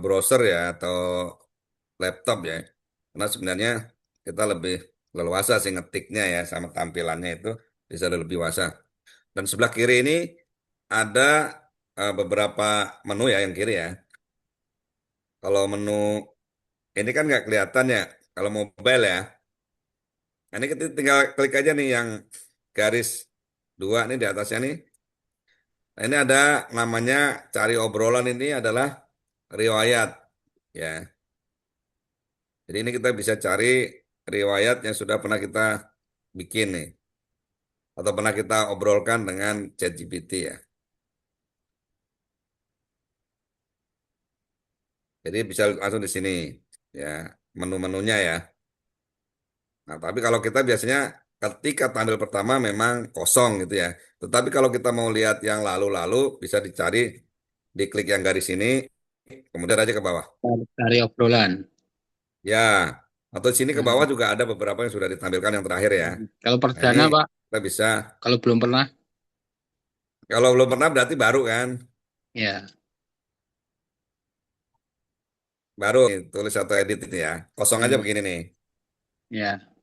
browser ya atau laptop ya. Karena sebenarnya kita lebih leluasa sih ngetiknya ya sama tampilannya itu bisa lebih luasa. Dan sebelah kiri ini ada beberapa menu ya yang kiri ya. Kalau menu ini kan nggak kelihatan ya kalau mobile ya. Nah, ini kita tinggal klik aja nih yang garis dua nih di atasnya nih. Nah, ini ada namanya cari obrolan ini adalah riwayat ya. Jadi ini kita bisa cari riwayat yang sudah pernah kita bikin nih atau pernah kita obrolkan dengan ChatGPT ya. Jadi bisa langsung di sini ya menu-menunya ya. Nah, tapi kalau kita biasanya ketika tampil pertama memang kosong gitu ya. Tetapi kalau kita mau lihat yang lalu-lalu bisa dicari diklik yang garis ini kemudian aja ke bawah. Dari obrolan. Ya, atau di sini ke bawah Hmm. juga ada beberapa yang sudah ditampilkan yang terakhir ya. Kalau Nah, ini perdana, Pak, kita bisa, kalau belum pernah, kalau belum pernah berarti baru kan. ya. Baru nih, tulis atau edit ini ya. Kosong aja Hmm. begini nih. Ya.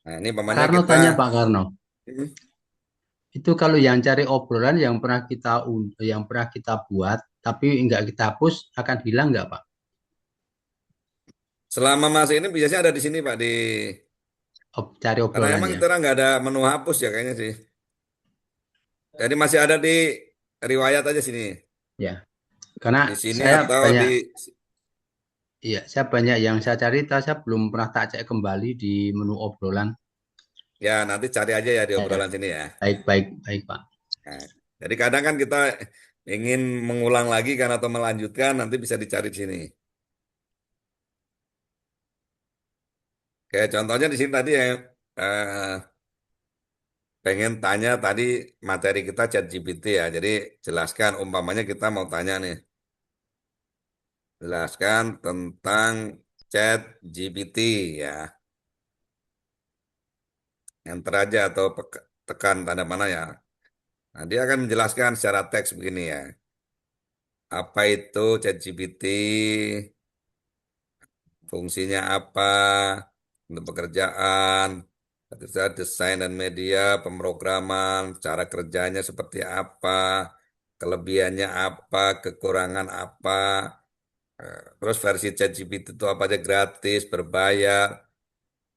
Nah, ini Pak pamannya Karno kita tanya Pak Karno, hmm, itu kalau yang cari obrolan yang pernah kita buat tapi nggak kita hapus akan hilang nggak Pak? selama masa ini biasanya ada di sini Pak di Cari karena emang obrolannya. kita nggak ada menu hapus ya kayaknya sih. Jadi masih ada di riwayat aja sini. Ya, karena Di sini saya atau banyak, di iya, saya banyak yang saya cari, tapi saya belum pernah tak cek kembali di menu obrolan. ya nanti cari aja ya di Ya, ya. obrolan sini ya. Baik, baik, baik Pak. Nah, jadi kadang kan kita ingin mengulang lagi kan atau melanjutkan nanti bisa dicari di sini. Kayak contohnya di sini tadi ya eh, pengen tanya tadi materi kita ChatGPT ya. Jadi jelaskan umpamanya kita mau tanya nih. Jelaskan tentang ChatGPT ya. Enter aja atau tekan tanda mana ya. Nah, dia akan menjelaskan secara teks begini ya. Apa itu ChatGPT, fungsinya apa, untuk pekerjaan, desain dan media, pemrograman, cara kerjanya seperti apa, kelebihannya apa, kekurangan apa, terus versi ChatGPT itu apa aja gratis, berbayar,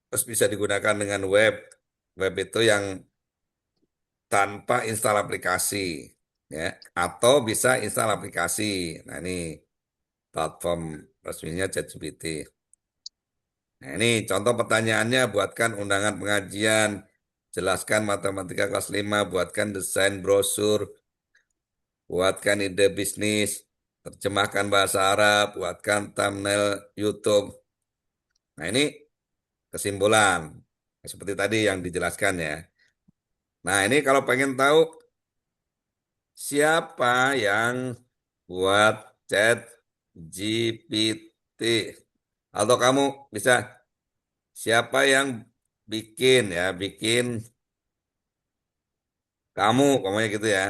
terus bisa digunakan dengan web. Web itu yang tanpa install aplikasi, ya, atau bisa install aplikasi. Nah, ini platform resminya ChatGPT. Nah, ini contoh pertanyaannya, buatkan undangan pengajian, jelaskan matematika kelas 5, buatkan desain brosur, buatkan ide bisnis, terjemahkan bahasa Arab, buatkan thumbnail YouTube. Nah, ini kesimpulan. Seperti tadi yang dijelaskan ya. Nah, ini kalau pengen tahu siapa yang buat chat GPT, atau kamu bisa siapa yang bikin ya, bikin kamu, pokoknya gitu ya.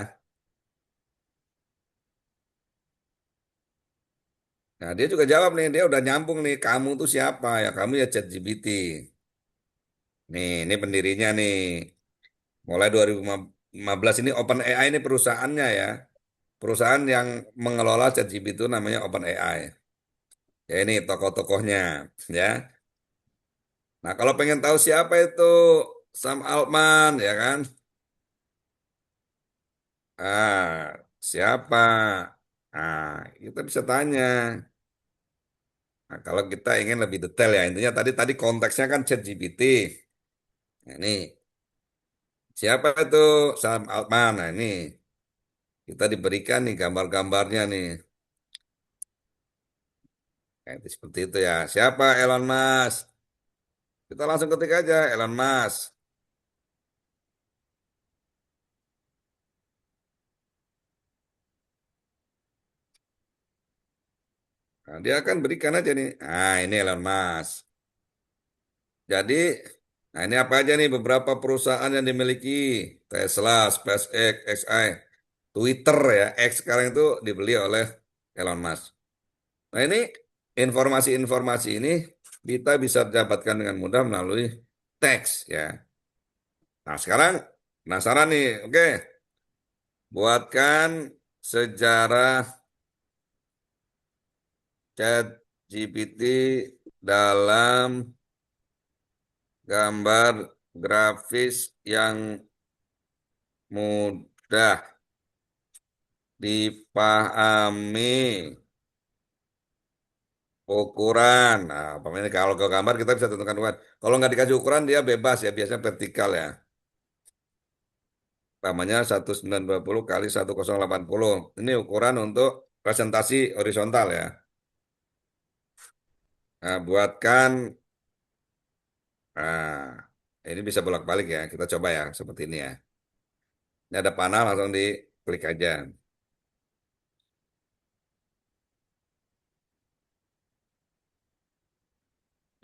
Nah, dia juga jawab nih, dia udah nyambung nih, kamu tuh siapa? Ya, kamu ya ChatGPT. Nih, ini pendirinya nih. Mulai 2015 ini OpenAI ini perusahaannya ya. Perusahaan yang mengelola ChatGPT itu namanya OpenAI. Ya ini tokoh-tokohnya, ya. Nah, kalau pengen tahu siapa itu Sam Altman, ya kan? Siapa? Kita bisa tanya. Nah, kalau kita ingin lebih detail ya, intinya tadi tadi konteksnya kan ChatGPT. Nah, ini siapa itu Sam Altman? Nah, ini kita diberikan nih gambar-gambarnya nih. Nah, itu seperti itu ya. Siapa Elon Musk? Kita langsung ketik aja Elon Musk. Nah, dia akan berikan aja nih. Nah, ini Elon Musk. Jadi, nah ini apa aja nih beberapa perusahaan yang dimiliki Tesla, SpaceX, XI, Twitter ya, X sekarang itu dibeli oleh Elon Musk. Nah ini informasi-informasi ini kita bisa dapatkan dengan mudah melalui teks ya. Nah sekarang penasaran nih, oke, buatkan sejarah Chat GPT dalam gambar grafis yang mudah dipahami ukuran. Nah, pemainnya kalau ke gambar kita bisa tentukan ukuran. Kalau nggak dikasih ukuran dia bebas ya, biasanya vertikal ya. Namanya 1920 kali 1080. Ini ukuran untuk presentasi horizontal ya. Nah, buatkan, ini bisa bolak-balik ya. Kita coba ya, seperti ini ya. Ini ada panah, langsung diklik aja.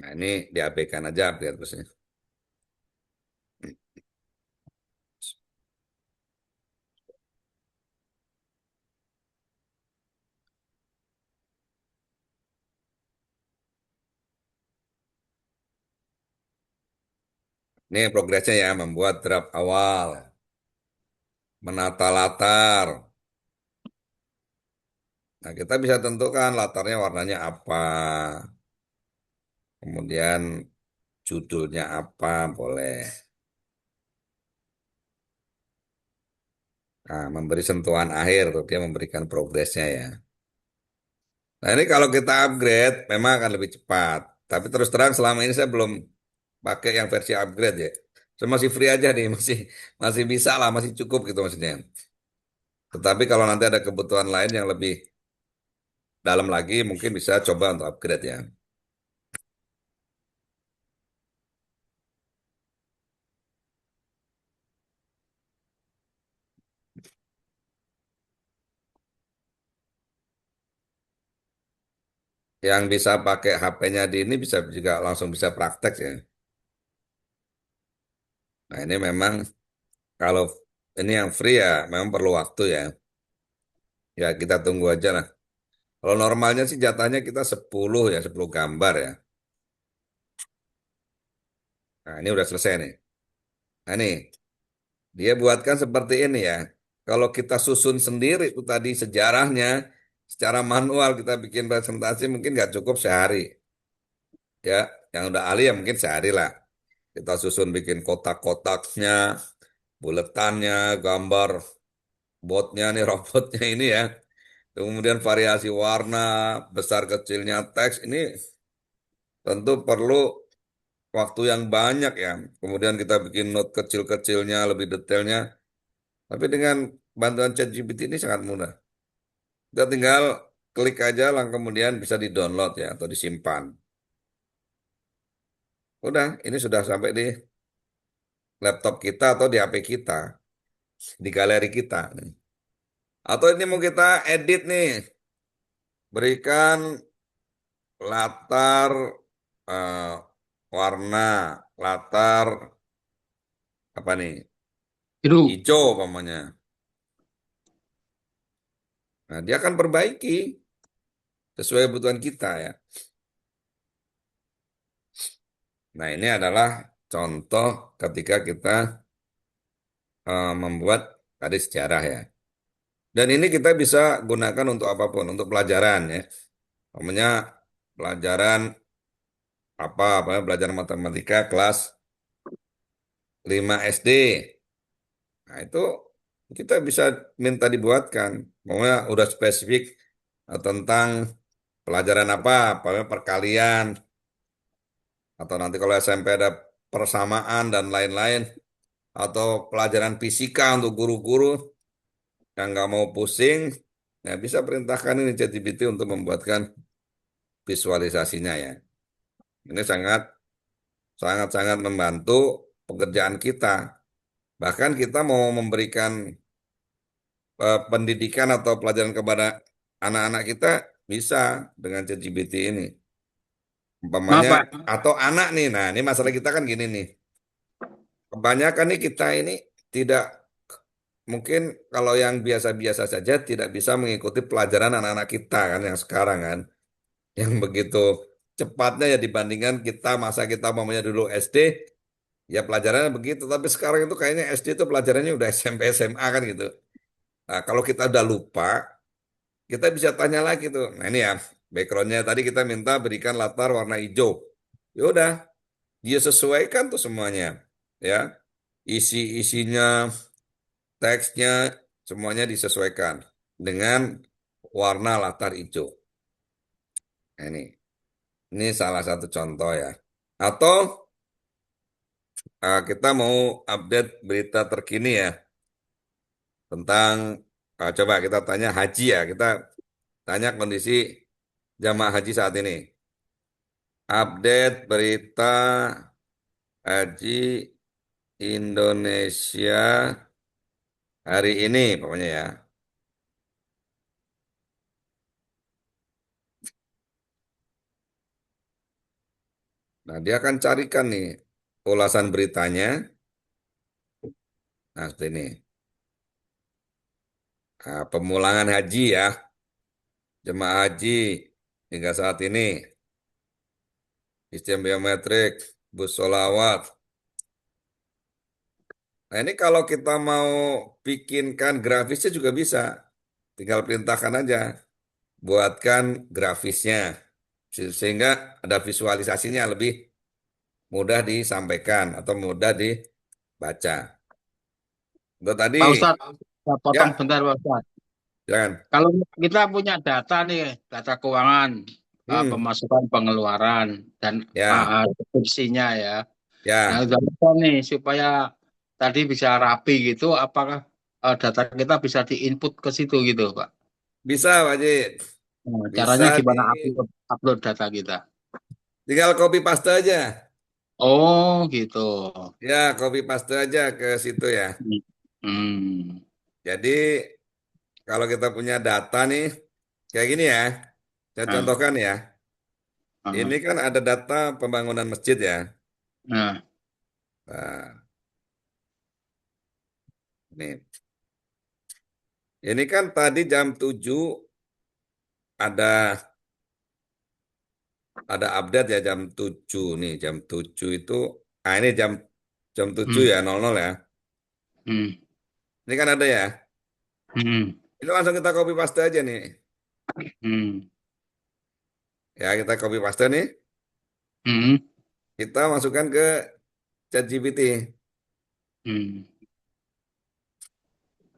Nah, ini diabaikan aja upgrade terusnya. Ini progresnya ya, membuat draft awal, menata latar. Nah, kita bisa tentukan latarnya warnanya apa, kemudian judulnya apa, boleh. Nah, memberi sentuhan akhir, tuh dia memberikan progresnya ya. Nah, ini kalau kita upgrade, memang akan lebih cepat. Tapi terus terang selama ini saya belum pakai yang versi upgrade ya. Saya masih free aja nih, masih masih bisa lah, masih cukup gitu maksudnya. Tetapi kalau nanti ada kebutuhan lain yang lebih dalam lagi, mungkin bisa coba untuk upgrade ya. Yang bisa pakai HP-nya di ini bisa juga langsung bisa praktek ya. Nah, ini memang kalau ini yang free ya memang perlu waktu ya. Ya kita tunggu aja lah. Kalau normalnya sih jatahnya kita 10 ya, 10 gambar ya. Nah, ini udah selesai nih. Nah, nih, dia buatkan seperti ini ya. Kalau kita susun sendiri itu tadi sejarahnya, secara manual kita bikin presentasi mungkin nggak cukup sehari. Ya, yang udah ahli ya mungkin sehari lah. Kita susun bikin kotak-kotaknya, buletannya, gambar botnya nih, robotnya ini ya. Kemudian variasi warna, besar kecilnya teks, ini tentu perlu waktu yang banyak ya. Kemudian kita bikin note kecil-kecilnya, lebih detailnya. Tapi dengan bantuan ChatGPT ini sangat mudah. Kita tinggal klik aja, langsung kemudian bisa di-download ya, atau disimpan. Udah, ini sudah sampai di laptop kita atau di HP kita, di galeri kita. Atau ini mau kita edit nih, berikan latar eh, warna, latar apa nih, Biru. hijau umpamanya. Nah, dia akan perbaiki sesuai kebutuhan kita ya. Nah, ini adalah contoh ketika kita membuat tadi sejarah ya. Dan ini kita bisa gunakan untuk apapun, untuk pelajaran ya. Umpamanya pelajaran apa pelajaran matematika kelas 5 SD. Nah, itu kita bisa minta dibuatkan. Pokoknya udah spesifik tentang pelajaran apa perkalian, atau nanti kalau SMP ada persamaan dan lain-lain, atau pelajaran fisika untuk guru-guru yang nggak mau pusing, ya bisa perintahkan ini ChatGPT untuk membuatkan visualisasinya ya. Ini sangat sangat sangat membantu pekerjaan kita. Bahkan kita mau memberikan pendidikan atau pelajaran kepada anak-anak kita bisa dengan ChatGPT ini. Maaf Umpamanya Pak, atau anak nih. Nah, ini masalah kita kan gini nih. Kebanyakan nih kita ini tidak mungkin kalau yang biasa-biasa saja tidak bisa mengikuti pelajaran anak-anak kita kan yang sekarang kan. Yang begitu cepatnya ya dibandingkan kita masa kita umpamanya dulu SD ya pelajarannya begitu. Tapi sekarang itu kayaknya SD itu pelajarannya udah SMP SMA kan gitu. Nah, kalau kita udah lupa kita bisa tanya lagi tuh. Nah ini ya, backgroundnya tadi kita minta berikan latar warna hijau. Ya udah, dia sesuaikan tuh semuanya. Ya, isi-isinya, teksnya, semuanya disesuaikan dengan warna latar hijau. Nah, ini salah satu contoh ya. Atau kita mau update berita terkini ya tentang, coba kita tanya haji ya. Kita tanya kondisi jamaah haji saat ini. Update berita haji Indonesia hari ini pokoknya ya. Nah, dia akan carikan nih ulasan beritanya. Nah, seperti ini. Nah, pemulangan haji ya, jemaah haji hingga saat ini, sistem biometrik, bus solawat. Nah, ini kalau kita mau bikinkan grafisnya juga bisa. Tinggal perintahkan aja, buatkan grafisnya. Sehingga ada visualisasinya lebih mudah disampaikan atau mudah dibaca. Untuk tadi, Pak Ustadz, saya potong ya, bentar Pak Ustadz. jangan. Kalau kita punya data nih, data keuangan, Hmm, pemasukan, pengeluaran, dan ya, deskripsinya ya. Nah, ya, udah bisa nih supaya tadi bisa rapi gitu, apakah data kita bisa diinput ke situ gitu, Pak? bisa, Pak Haji. Nah, Bisa caranya di, gimana upload data kita? tinggal copy paste aja. Oh, gitu. Ya, copy paste aja ke situ ya. Hmm. Jadi, kalau kita punya data nih, kayak gini ya, saya Nah, contohkan ya. Ini nah, kan ada data pembangunan masjid ya. nah. Nah, ini kan tadi jam 7 ada update ya jam 7 nih, jam 7 itu, ini jam jam 7 Hmm. ya, 00 ya. Hmm. Ini kan ada ya. Hmm. Ini langsung kita copy paste aja nih. Hmm. Ya, kita copy paste nih. Hmm. Kita masukkan ke ChatGPT. Hmm.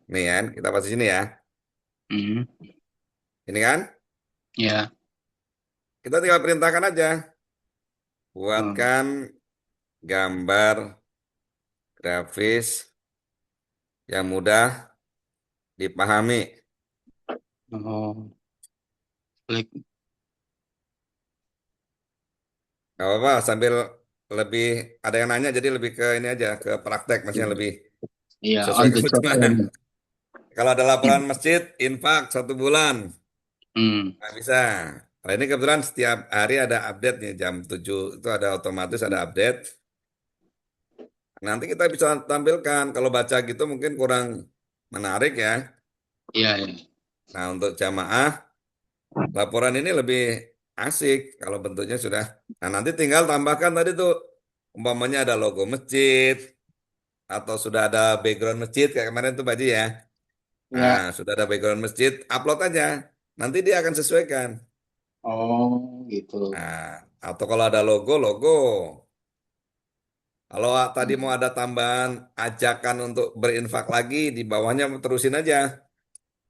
Nih kan, kita pasti sini ya. Hmm. Ini kan, Ya. kita tinggal perintahkan aja. Hmm. Buatkan gambar grafis yang mudah dipahami. Oh, klik. Gak apa-apa, sambil lebih ada yang nanya, jadi lebih ke ini aja, ke praktek, maksudnya lebih Iya, sesuai on the job kebutuhan. training. Kalau ada laporan masjid, infak 1 bulan, Hmm. nggak bisa. Nah, ini kebetulan setiap hari ada update nih, jam 7 itu ada otomatis ada update. Nanti kita bisa tampilkan, kalau baca gitu mungkin kurang menarik ya. Iya, iya. Nah, untuk jamaah, laporan ini lebih asik kalau bentuknya sudah. Nah, nanti tinggal tambahkan tadi tuh, umpamanya ada logo masjid, atau sudah ada background masjid, kayak kemarin tuh Baji ya. Nah, Ya. sudah ada background masjid, upload aja. Nanti dia akan sesuaikan. Oh. gitu. Nah, atau kalau ada logo, logo. Kalau tadi mau ada tambahan ajakan untuk berinfak lagi, di bawahnya terusin aja.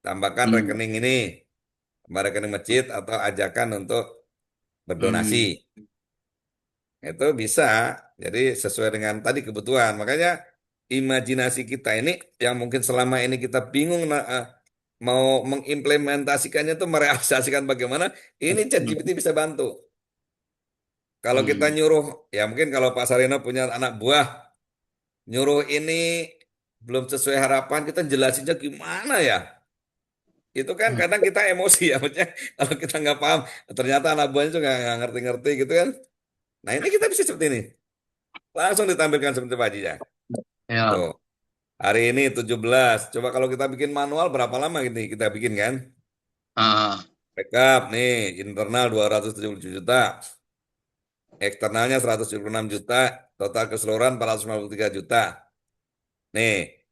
Tambahkan Hmm. rekening ini, tambah rekening masjid atau ajakan untuk berdonasi. Hmm. Itu bisa. Jadi sesuai dengan tadi kebutuhan. Makanya imajinasi kita ini yang mungkin selama ini kita bingung mau mengimplementasikannya tuh merealisasikan bagaimana, ini ChatGPT bisa bantu. Kalau kita Hmm. nyuruh, ya mungkin kalau Pak Sarino punya anak buah, nyuruh ini belum sesuai harapan, kita jelasinnya gimana ya? Itu kan Hmm. kadang kita emosi ya, maksudnya kalau kita nggak paham, ternyata anak buahnya juga nggak ngerti-ngerti gitu kan. Nah ini kita bisa seperti ini, langsung ditampilkan seperti Pak Haji ya. Tuh, Ya. hari ini 17. Coba kalau kita bikin manual berapa lama ini kita bikin kan? Ah. Backup nih, internal 277 juta, eksternalnya 176 juta, total keseluruhan 453 juta. Nih,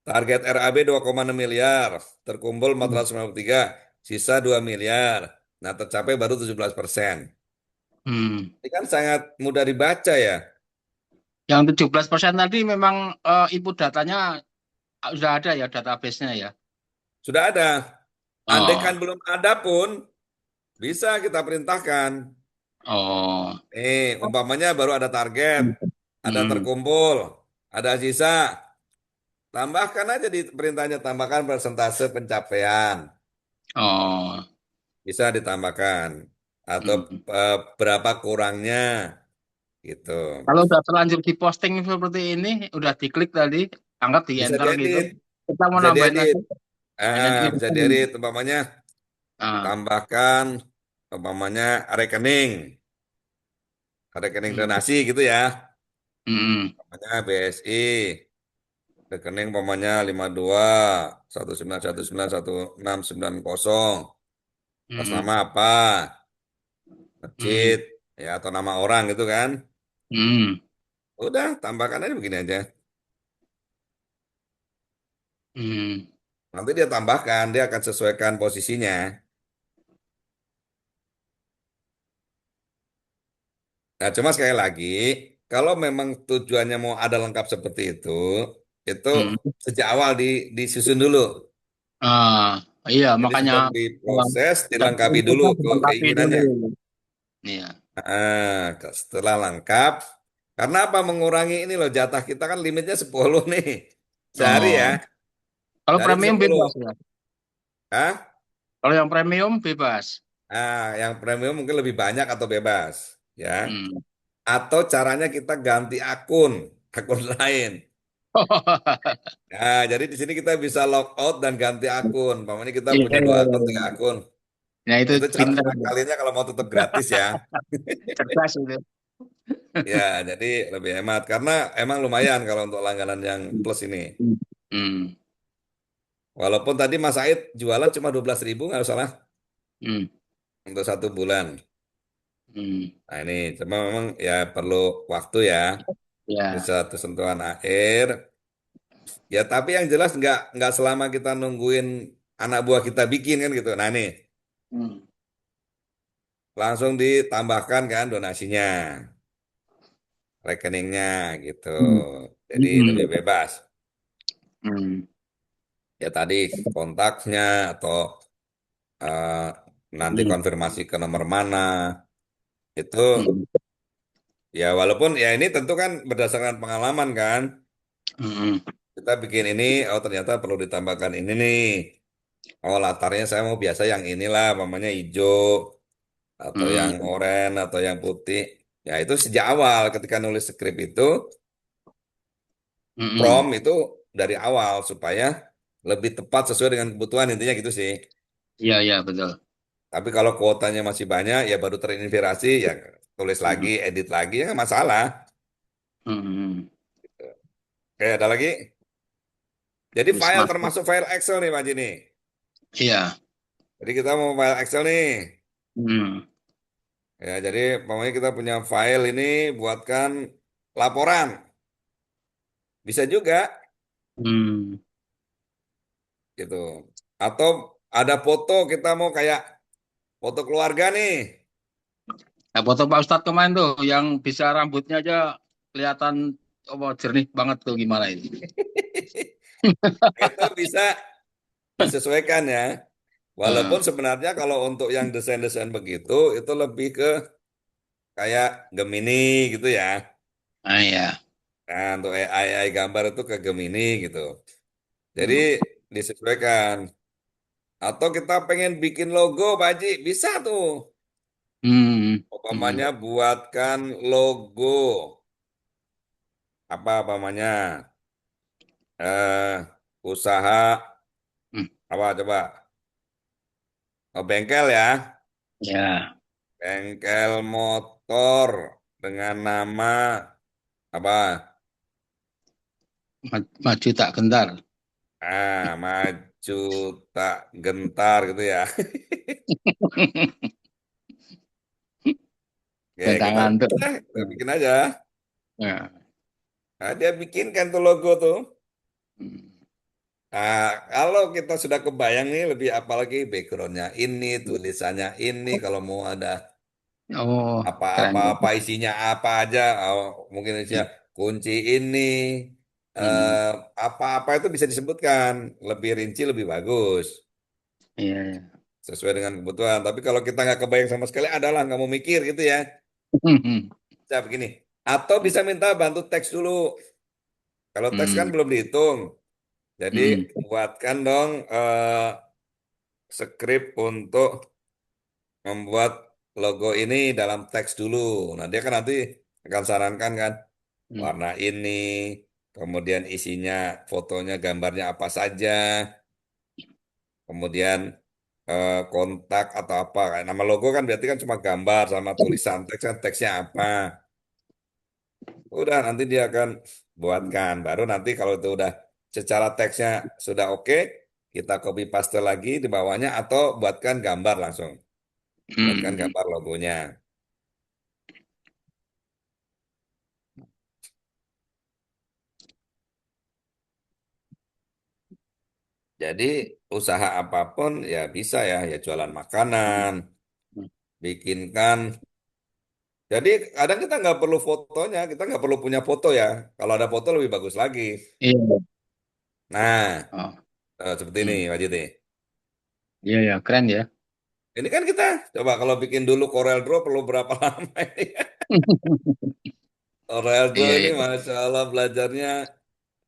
target RAB 2,6 miliar, terkumpul 453, sisa 2 miliar. Nah, tercapai baru 17%. Hmm. Ini kan sangat mudah dibaca ya. Yang 17% tadi memang input datanya sudah ada ya database-nya ya. Sudah ada. Andaikan Oh. belum ada pun, bisa kita perintahkan. Oh. Umpamanya baru ada target, ada Hmm. terkumpul, ada sisa. Tambahkan aja di perintahnya, tambahkan persentase pencapaian. Oh. Bisa ditambahkan. Atau Hmm. berapa kurangnya gitu. Kalau udah terlanjur diposting seperti ini, udah diklik tadi, angkat di Bisa enter gitu. diedit, Kita mau bisa nambahin diedit. lagi, hanya di Bisa diedit. Umpamanya ah. tambahkan, umpamanya rekening, rekening Hmm. donasi gitu ya. Hmm. Umpamanya BSI, rekening umpamanya 52 191916990. Atas Hmm. nama apa? Hmm. Masjid, ya atau nama orang gitu kan. Hmm. Udah, tambahkan aja begini aja. Hmm. Nanti dia tambahkan, dia akan sesuaikan posisinya. Nah, cuma sekali lagi, kalau memang tujuannya mau ada lengkap seperti itu Hmm. sejak awal disusun dulu. Ah, iya, Jadi makanya sebelum eh, diproses, dari dilengkapi dulu inputnya dilengkapi dulu. keinginannya. Iya. Setelah lengkap, karena apa? Mengurangi ini loh, jatah kita kan limitnya 10 nih. Sehari ya, Oh, kalau sehari premium 10. bebas ya. Hah? Kalau yang premium bebas. Yang premium mungkin lebih banyak atau bebas, ya. Hmm. Atau caranya kita ganti akun, akun lain. Nah, jadi di sini kita bisa log out dan ganti akun. Pamannya kita Iya, punya iya, dua iya, akun, tiga iya. akun. Nah, itu Itu cara pintar, ngakalinnya kalau mau tetap gratis ya. cerdas itu. Ya, jadi lebih hemat karena emang lumayan kalau untuk langganan yang plus ini. Hmm. Walaupun tadi Mas Said jualan cuma 12.000 nggak salah Hmm. untuk 1 bulan. Hmm. Nah ini cuma memang ya perlu waktu ya. Ya. Bisa sentuhan akhir. Ya tapi yang jelas nggak selama kita nungguin anak buah kita bikin kan gitu. Nah nih Hmm. langsung ditambahkan kan donasinya, rekeningnya gitu. Hmm. Jadi lebih Hmm. bebas. Hmm. Ya tadi kontaknya atau eh, nanti Hmm. konfirmasi ke nomor mana itu Hmm. ya walaupun ya ini tentu kan berdasarkan pengalaman kan. Hmm. Kita bikin ini, oh ternyata perlu ditambahkan ini nih. Oh latarnya saya mau biasa yang inilah, namanya hijau atau yang Hmm. oranye atau yang putih. Ya itu sejak awal ketika nulis skrip itu, Hmm. prompt itu dari awal supaya lebih tepat sesuai dengan kebutuhan intinya gitu sih. Iya, iya, betul. Tapi kalau kuotanya masih banyak, ya baru terinspirasi, ya tulis lagi, Hmm. edit lagi, ya nggak masalah. Hmm. Oke, ada lagi. Jadi Wis file masuk. termasuk file Excel nih Pak Jini. Iya. Jadi kita mau file Excel nih. Hmm. Ya, jadi pokoknya kita punya file ini buatkan laporan. Bisa juga Hmm. gitu. Atau ada foto kita mau kayak foto keluarga nih. Nah, foto Pak Ustadz kemarin tuh yang bisa rambutnya aja kelihatan apa jernih banget tuh gimana ini? Itu bisa disesuaikan ya. Walaupun Nah, sebenarnya kalau untuk yang desain-desain begitu, itu lebih ke kayak Gemini gitu ya. nah ya. Nah, untuk AI gambar itu ke Gemini gitu. Jadi Hmm. disesuaikan. Atau kita pengen bikin logo, Pak Haji, bisa tuh. Hmm. Hmm. Umpamanya buatkan logo. Apa umpamanya? Usaha Hmm. apa coba? Oh, bengkel ya. Ya, Bengkel motor dengan nama apa? maju tak gentar. Maju tak gentar gitu ya. Oke, kita Tangan tuh. udah, kita bikin aja. Ya. Nah, dia bikinkan tuh logo tuh. Hmm. Nah, kalau kita sudah kebayang nih, lebih apalagi backgroundnya ini, tulisannya ini, kalau mau ada Oh, keren. apa-apa isinya apa aja, mungkin isinya kunci ini, Hmm. eh, apa-apa itu bisa disebutkan, lebih rinci, lebih bagus, Iya, iya. sesuai dengan kebutuhan. Tapi kalau kita nggak kebayang sama sekali, adalah nggak mau mikir gitu ya. Hmm. Bisa begini. Atau bisa minta bantu teks dulu. Kalau teks kan Hmm. belum dihitung. Jadi Hmm. buatkan dong skrip untuk membuat logo ini dalam teks dulu. Nah, dia kan nanti akan sarankan kan Hmm. warna ini, kemudian isinya, fotonya, gambarnya apa saja, kemudian kontak atau apa. Kayak nama logo kan berarti kan cuma gambar sama tulisan teks kan teksnya apa. Udah nanti dia akan buatkan. Baru nanti kalau itu udah secara teksnya sudah oke, kita copy paste lagi di bawahnya atau buatkan gambar langsung. Buatkan Hmm. gambar logonya. Jadi usaha apapun ya bisa ya, ya jualan makanan, Hmm. bikinkan. Jadi kadang kita nggak perlu fotonya, kita nggak perlu punya foto ya. Kalau ada foto lebih bagus lagi. Iya. Nah, Oh. seperti ini Hmm. Pak Jiti. Iya, ya, keren ya. Ini kan kita coba kalau bikin dulu Corel Draw perlu berapa lama ini? Corel Draw Iya, ini iya. Masya Allah belajarnya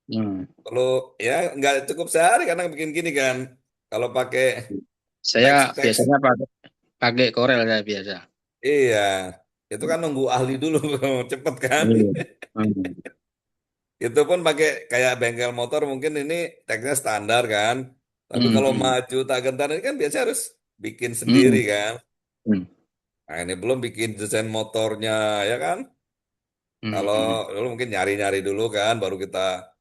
Hmm. perlu ya nggak cukup sehari karena bikin gini kan. Kalau pakai Saya teks-teks, biasanya pakai pakai Corel saya biasa. iya. Itu kan nunggu ahli dulu cepet kan. Iya. Hmm. Itu pun pakai kayak bengkel motor mungkin ini teksnya standar kan. Tapi Hmm. kalau Hmm. maju tak gentar ini kan biasanya harus bikin sendiri Hmm. kan. Hmm. Nah ini belum bikin desain motornya ya kan. Hmm. Kalau Hmm. dulu mungkin nyari-nyari dulu kan baru kita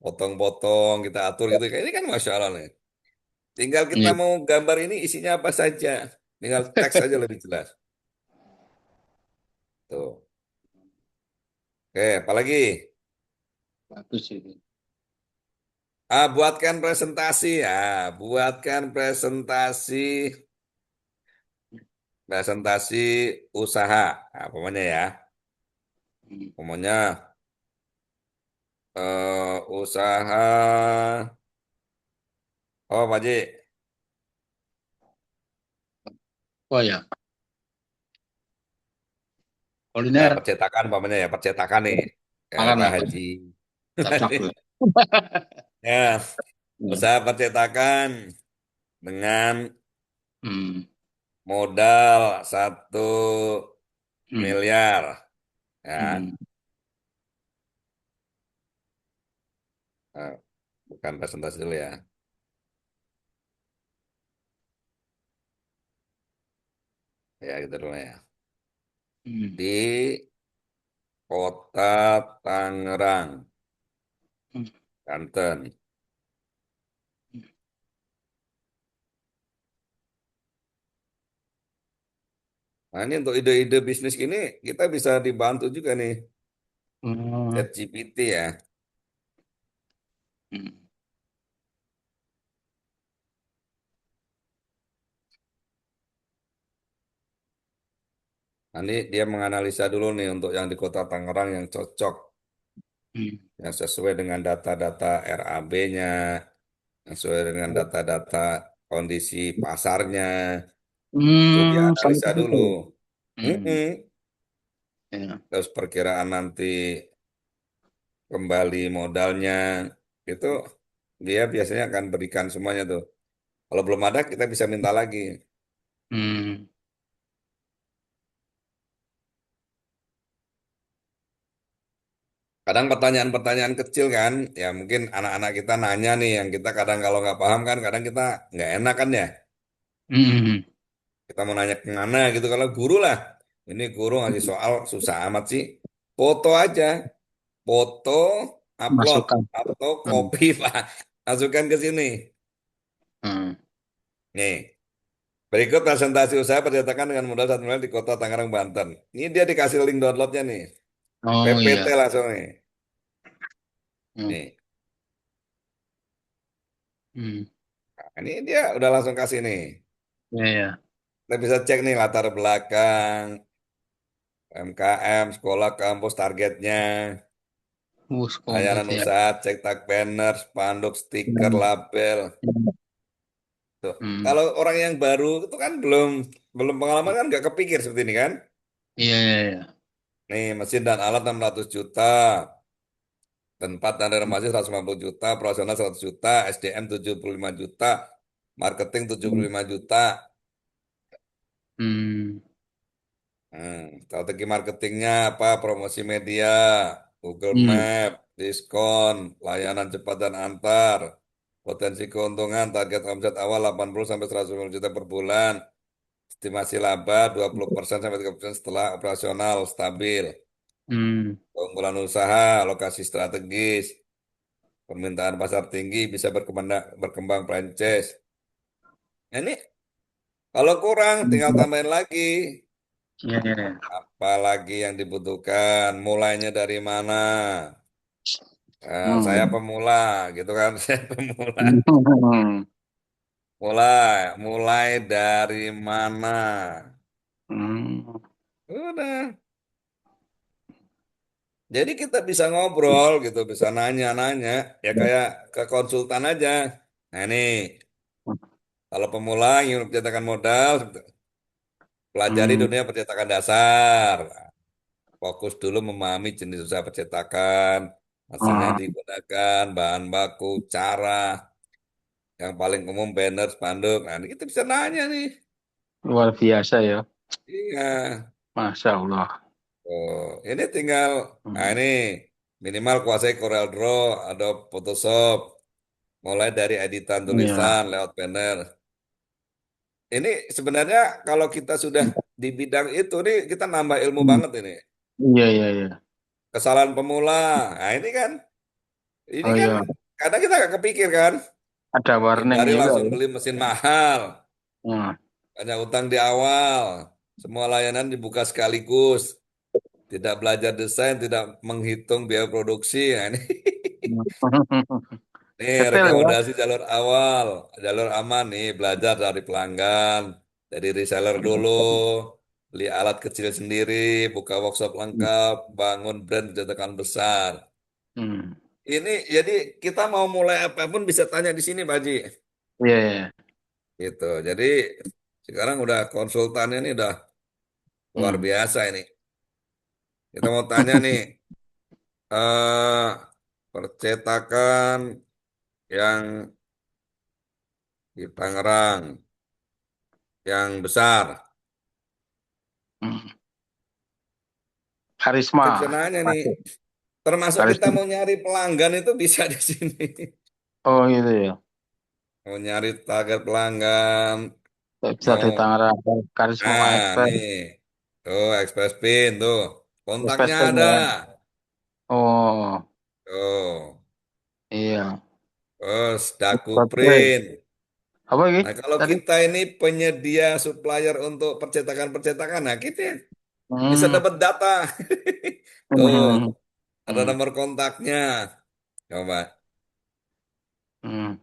potong-potong, kita atur gitu. Kayak ini kan Masya Allah nih. Tinggal kita Iya. mau gambar ini isinya apa saja. Tinggal teks aja lebih jelas. Tuh. Oke, apalagi? Bagus itu. Buatkan presentasi ya. Buatkan presentasi usaha. Nah, pokoknya ya. Hmm. Pokoknya usaha. Oh, Pak Ji. Oh ya, kuliner Percetakan, pokoknya ya. Percetakan nih. makan Pak lah. Haji. Cocok tuh. Ya, Hmm. usaha percetakan dengan Hmm. modal 1 miliar. Ya, Hmm. Eh, bukan presentasi dulu ya. Ya, gitu dulu ya. Hmm. Di kota Tangerang, Hmm. Banten. Nah, ini untuk ide-ide bisnis ini kita bisa dibantu juga nih, Hmm. ChatGPT ya. Hmm. Nanti dia menganalisa dulu nih untuk yang di Kota Tangerang yang cocok, Hmm. yang sesuai dengan data-data RAB-nya, yang sesuai dengan data-data kondisi pasarnya. Itu dianalisa Semacam itu. dulu. Hmm. Mm-mm. Ya. Terus perkiraan nanti kembali modalnya itu dia biasanya akan berikan semuanya tuh. Kalau belum ada kita bisa minta lagi. Hmm. Kadang pertanyaan-pertanyaan kecil kan, ya mungkin anak-anak kita nanya nih, yang kita kadang kalau nggak paham kan, kadang kita nggak enak kan ya. Hmm. Kita mau nanya kemana gitu, kalau guru lah. Ini guru ngasih soal susah amat sih. Foto aja, foto, upload, Masukan. atau Hmm. copy Pak. Masukkan ke sini. Hmm. Nih, berikut presentasi usaha percetakan dengan modal 1 miliar di Kota Tangerang, Banten. Ini dia dikasih link downloadnya nih. Oh PPT iya. langsung nih. Hmm. Nih, Hmm. nah, ini dia udah langsung kasih nih. Ya, ya. Kita bisa cek nih latar belakang, MKM, sekolah, kampus, targetnya, Komplit layanan ya. usaha, cetak banner, spanduk, stiker, Hmm. label. Tuh. Hmm. Kalau orang yang baru itu kan belum belum pengalaman kan nggak kepikir seperti ini kan. Iya, iya, iya. Nih, mesin dan alat 600 juta, tempat dan renovasi 150 juta, operasional 100 juta, SDM 75 juta, marketing 75 juta. Hmm. Strategi marketingnya apa? Promosi media, Google Hmm. Map, diskon, layanan cepat dan antar, potensi keuntungan, target omset awal 80 sampai 150 juta per bulan, estimasi laba 20% sampai 30% setelah operasional stabil, Hmm. keunggulan usaha, lokasi strategis, permintaan pasar tinggi, bisa berkembang berkembang franchise. Nah, ini kalau kurang tinggal Hmm. tambahin lagi. Iya, iya, iya. Apalagi yang dibutuhkan, mulainya dari mana? Saya Hmm. pemula, gitu kan? Saya pemula. Hmm. Mulai dari mana? Hmm. Udah. Jadi kita bisa ngobrol gitu, bisa nanya-nanya, ya kayak ke konsultan aja. Nah ini, kalau pemula ingin percetakan modal, pelajari Hmm. dunia percetakan dasar. Fokus dulu memahami jenis usaha percetakan, mesin yang Hmm. digunakan, bahan baku, cara. Yang paling umum banner, spanduk. Nah, ini kita bisa nanya nih. Luar biasa ya. Iya. Masya Allah. Oh, ini tinggal, nah Hmm. ini minimal kuasai Corel Draw, Adobe Photoshop, mulai dari editan Iya. tulisan lewat banner. Ini sebenarnya kalau kita sudah di bidang itu, nih kita nambah ilmu Hmm. banget ini. Iya, iya, iya. Kesalahan pemula. Nah, ini Oh kan iya. kadang kita nggak kepikir kan. Ada Hindari warningnya juga langsung ya. beli mesin mahal. Hmm. Banyak utang di awal. Semua layanan dibuka sekaligus. Tidak belajar desain, tidak menghitung biaya produksi. Nah, ini, nih Detail ya. rekomendasi jalur awal, jalur aman nih, belajar dari pelanggan, dari reseller dulu, beli alat kecil sendiri, buka workshop lengkap, bangun brand pencetakan besar. Hmm. Ini jadi kita mau mulai apapun bisa tanya di sini, Pak Haji. Iya, iya. Gitu. Jadi sekarang udah konsultannya ini udah luar Hmm. biasa ini. Kita mau tanya nih, percetakan yang di Tangerang yang besar. Hmm. Kita Karisma. bisa nanya nih, Masuk. termasuk kita Karisma. mau nyari pelanggan itu bisa di sini. Oh gitu ya. Mau nyari target pelanggan, Bisa mau, di Tangerang. Karisma nah Express. nih, tuh Express Pin tuh, kontaknya Express Pen ada. ya. Oh Tuh, iya. terus Daku Baterai. Print. Apa lagi? Nah kalau Tadi? kita ini penyedia supplier untuk percetakan-percetakan, nah kita bisa Hmm. dapat data. Tuh, Hmm. ada Hmm. nomor kontaknya. Coba. Hmm.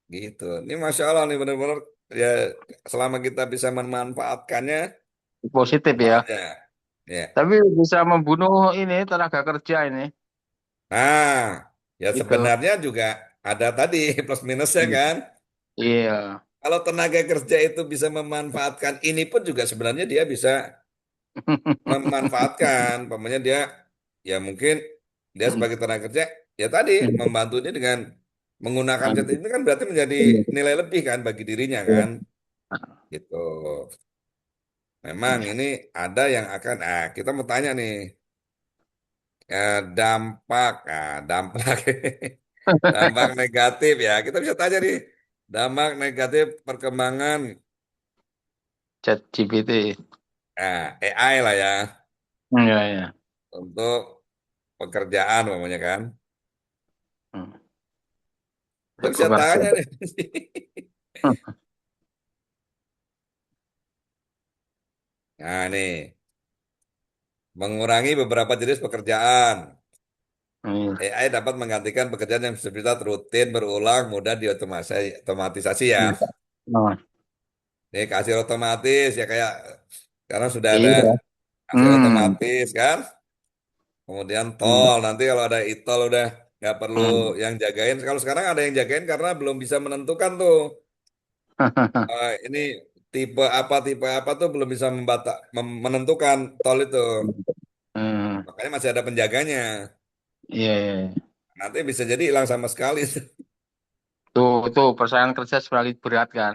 Gitu. Ini Masya Allah nih benar-benar ya selama kita bisa memanfaatkannya Positif apa ya. aja. Ya. Tapi bisa membunuh ini tenaga kerja ini. Nah, ya Itu. sebenarnya juga ada tadi plus minusnya kan. Iya. Kalau tenaga kerja itu bisa memanfaatkan ini pun juga sebenarnya dia bisa memanfaatkan. Pamannya dia ya mungkin dia sebagai tenaga kerja ya tadi membantu ini dengan menggunakan chat ini kan berarti menjadi nilai lebih kan bagi dirinya kan. Gitu. Memang ini ada yang akan, kita mau tanya nih, dampak dampak negatif ya. Kita bisa tanya nih, dampak negatif perkembangan Chat GPT. AI lah ya Iya, iya. untuk pekerjaan namanya kan. Hmm. Kita bisa Pekerja. tanya nih. Nah nih, mengurangi beberapa jenis pekerjaan. Hmm. AI dapat menggantikan pekerjaan yang bersifat rutin, berulang, mudah otomatisasi ya. Oh, Nih kasir otomatis ya kayak sekarang sudah ada iya. kasir Hmm. otomatis kan. Kemudian Hmm. tol nanti kalau ada e-tol udah nggak perlu Hmm. yang jagain. Kalau sekarang ada yang jagain karena belum bisa menentukan tuh ini tipe apa tuh belum bisa menentukan tol itu. Hmm. Makanya masih ada penjaganya. Iya, iya, iya. Nanti bisa jadi hilang sama sekali. Tuh persaingan kerja semakin berat kan.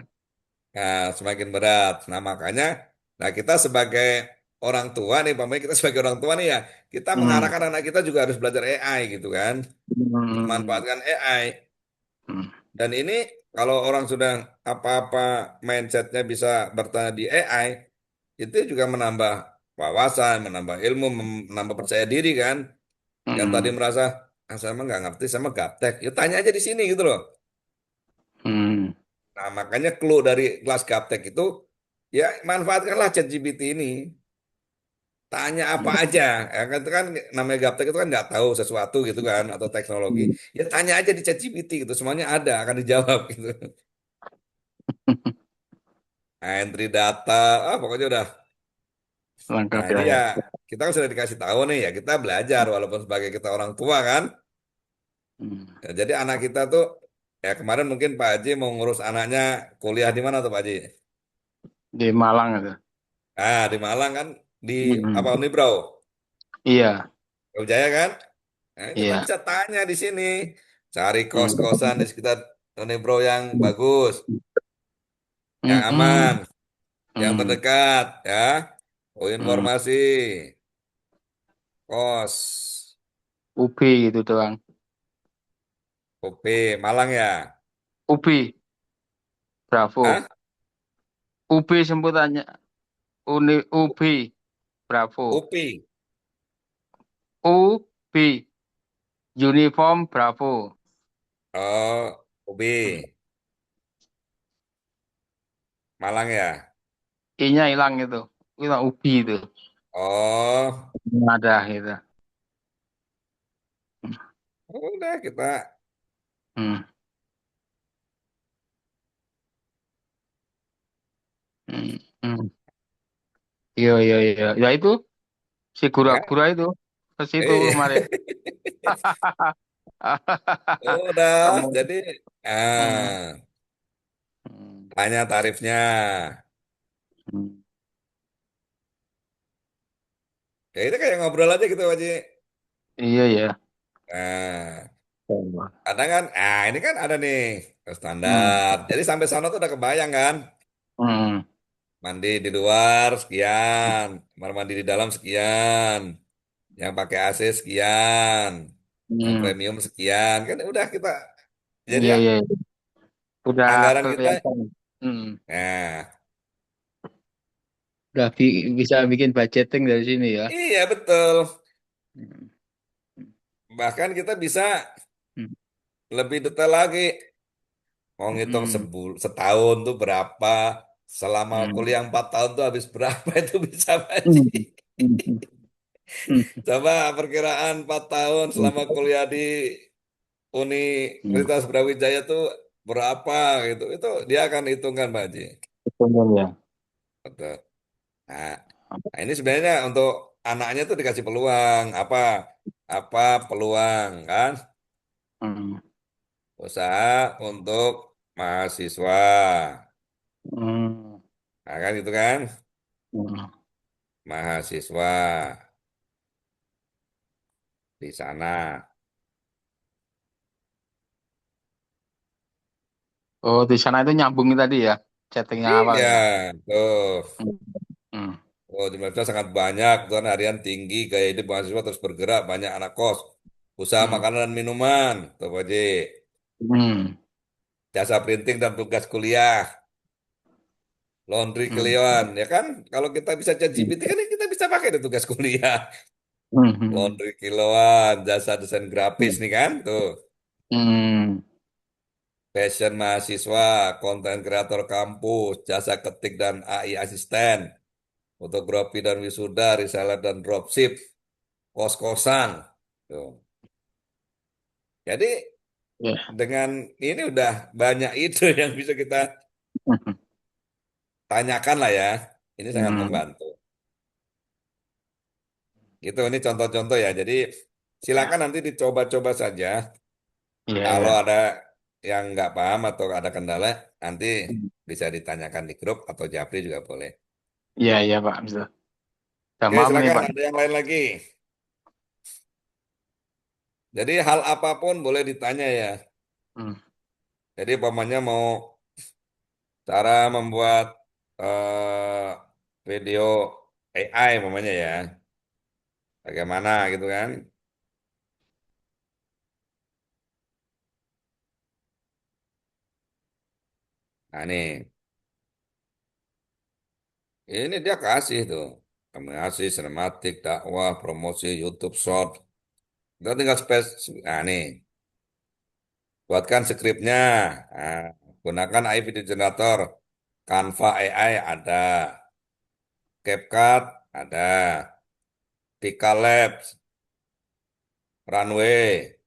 Nah, semakin berat. Nah, makanya, nah kita sebagai orang tua nih, pamannya kita sebagai orang tua nih ya, kita Hmm. mengarahkan anak kita juga harus belajar AI gitu kan, Hmm. memanfaatkan AI. Hmm. Dan ini kalau orang sudah apa-apa mindsetnya bisa bertanya di AI, itu juga menambah wawasan, menambah ilmu, menambah percaya diri kan. Yang tadi Hmm. merasa, saya mah nggak ngerti, saya mah gaptek. Ya tanya aja di sini gitu loh. Hmm. Nah, makanya clue dari kelas gaptek itu, ya manfaatkanlah ChatGPT ini. Tanya apa aja. Ya kan itu kan namanya gaptek itu kan nggak tahu sesuatu gitu kan atau teknologi. Hmm. Ya tanya aja di ChatGPT gitu. Semuanya ada akan dijawab gitu. Nah, entry data, pokoknya udah. Nah, Lengkap ya, ini ya ya. kita kan sudah dikasih tahu nih ya kita belajar walaupun sebagai kita orang tua kan. Hmm. Ya, jadi anak kita tuh ya kemarin mungkin Pak Haji mau ngurus anaknya kuliah di mana tuh Pak Haji? Di Malang itu. Di Malang kan di apa Hmm. Unibrau, Iya, Jaya kan? Nah, kita iya. bisa tanya di sini, cari kos-kosan Hmm. di sekitar Bro yang bagus, yang Hmm. aman, yang Hmm. terdekat, ya. Oh, Hmm. informasi kos, Ubi gitu doang. UP Malang ya, Ubi, Hah? Bravo. Ubi sebutannya. Ubi, Bravo. UPI, Ubi, Uniform Bravo. oh, UB Malang ya, I-nya hilang itu. Itu Ubi itu. oh, Ada gitu. udah kita, Hmm. Hmm. Hmm. Iya, iya, iya. Ya itu, si ya, gura-gura itu. Ke situ iya, kemarin. udah, Kamu. jadi, Hmm. ah, Hmm. tanya tarifnya, Hmm. ya itu kayak ngobrol aja gitu, Pak Haji. Iya, ya. Nah, Hmm. kadang kan, ini kan ada nih Hmm. standar. Jadi sampai sana tuh udah kebayang kan, Hmm. mandi di luar sekian, kamar mandi di dalam sekian, yang pakai AC sekian, yang Hmm. premium sekian, kan udah kita. Jadi Iya, ya iya. Udah anggaran kita, kelihatan. Hmm. nah Udah bisa bikin budgeting dari sini ya. iya betul. Hmm. Bahkan kita bisa Hmm. lebih detail lagi, mau ngitung Hmm. setahun tuh berapa, selama Hmm. kuliah 4 tahun tuh habis berapa itu bisa Pak. Hmm. Hmm. Hmm. Coba perkiraan 4 tahun Hmm. selama kuliah di Hmm. Universitas Brawijaya tuh berapa gitu. Itu dia akan hitungkan Pak Haji. Betul ya. Betul. Nah, nah, ini sebenarnya untuk anaknya tuh dikasih peluang apa apa peluang kan Hmm. usaha untuk mahasiswa. Hmm. Nah, kan gitu kan Hmm. mahasiswa di sana. Oh, di sana itu nyambung tadi ya, chattingnya apa Iya, ya? tuh. Hmm. Hmm. Oh, jumlahnya sangat banyak, tuan harian tinggi, gaya hidup mahasiswa terus bergerak, banyak anak kos, usaha Hmm. makanan dan minuman, tuh Pak Haji. Hmm. Jasa printing dan tugas kuliah, laundry Hmm. Cleon, ya kan? Kalau kita bisa ChatGPT kan kita bisa pakai itu tugas kuliah. Hmm. Hmm. Laundry kiloan, jasa desain grafis nih kan, tuh. Hmm. Fashion mahasiswa, konten kreator kampus, jasa ketik dan AI asisten, fotografi dan wisuda, reseller dan dropship, kos-kosan. Tuh. Jadi Ya. dengan ini udah banyak ide yang bisa kita Hmm. tanyakan lah ya. Ini sangat Hmm. membantu. Gitu, ini contoh-contoh ya. Jadi Ya. silakan nanti dicoba-coba saja. Iya, Kalau ya. ada yang nggak paham atau ada kendala, nanti bisa ditanyakan di grup atau Japri juga boleh. Iya, iya, Pak. Bisa. Udah Oke, malam nih, silakan. Pak. Ada yang lain lagi. Jadi hal apapun boleh ditanya ya. Hmm. Jadi pamannya mau cara membuat video AI mamanya ya. Bagaimana gitu kan. Nah nih, ini dia kasih tuh. Kami kasih sinematik, dakwah, promosi, YouTube Short. Kita tinggal nah nih, buatkan skripnya. Nah, gunakan AI Video Generator. Canva AI ada. CapCut ada. Pika Labs, Runway.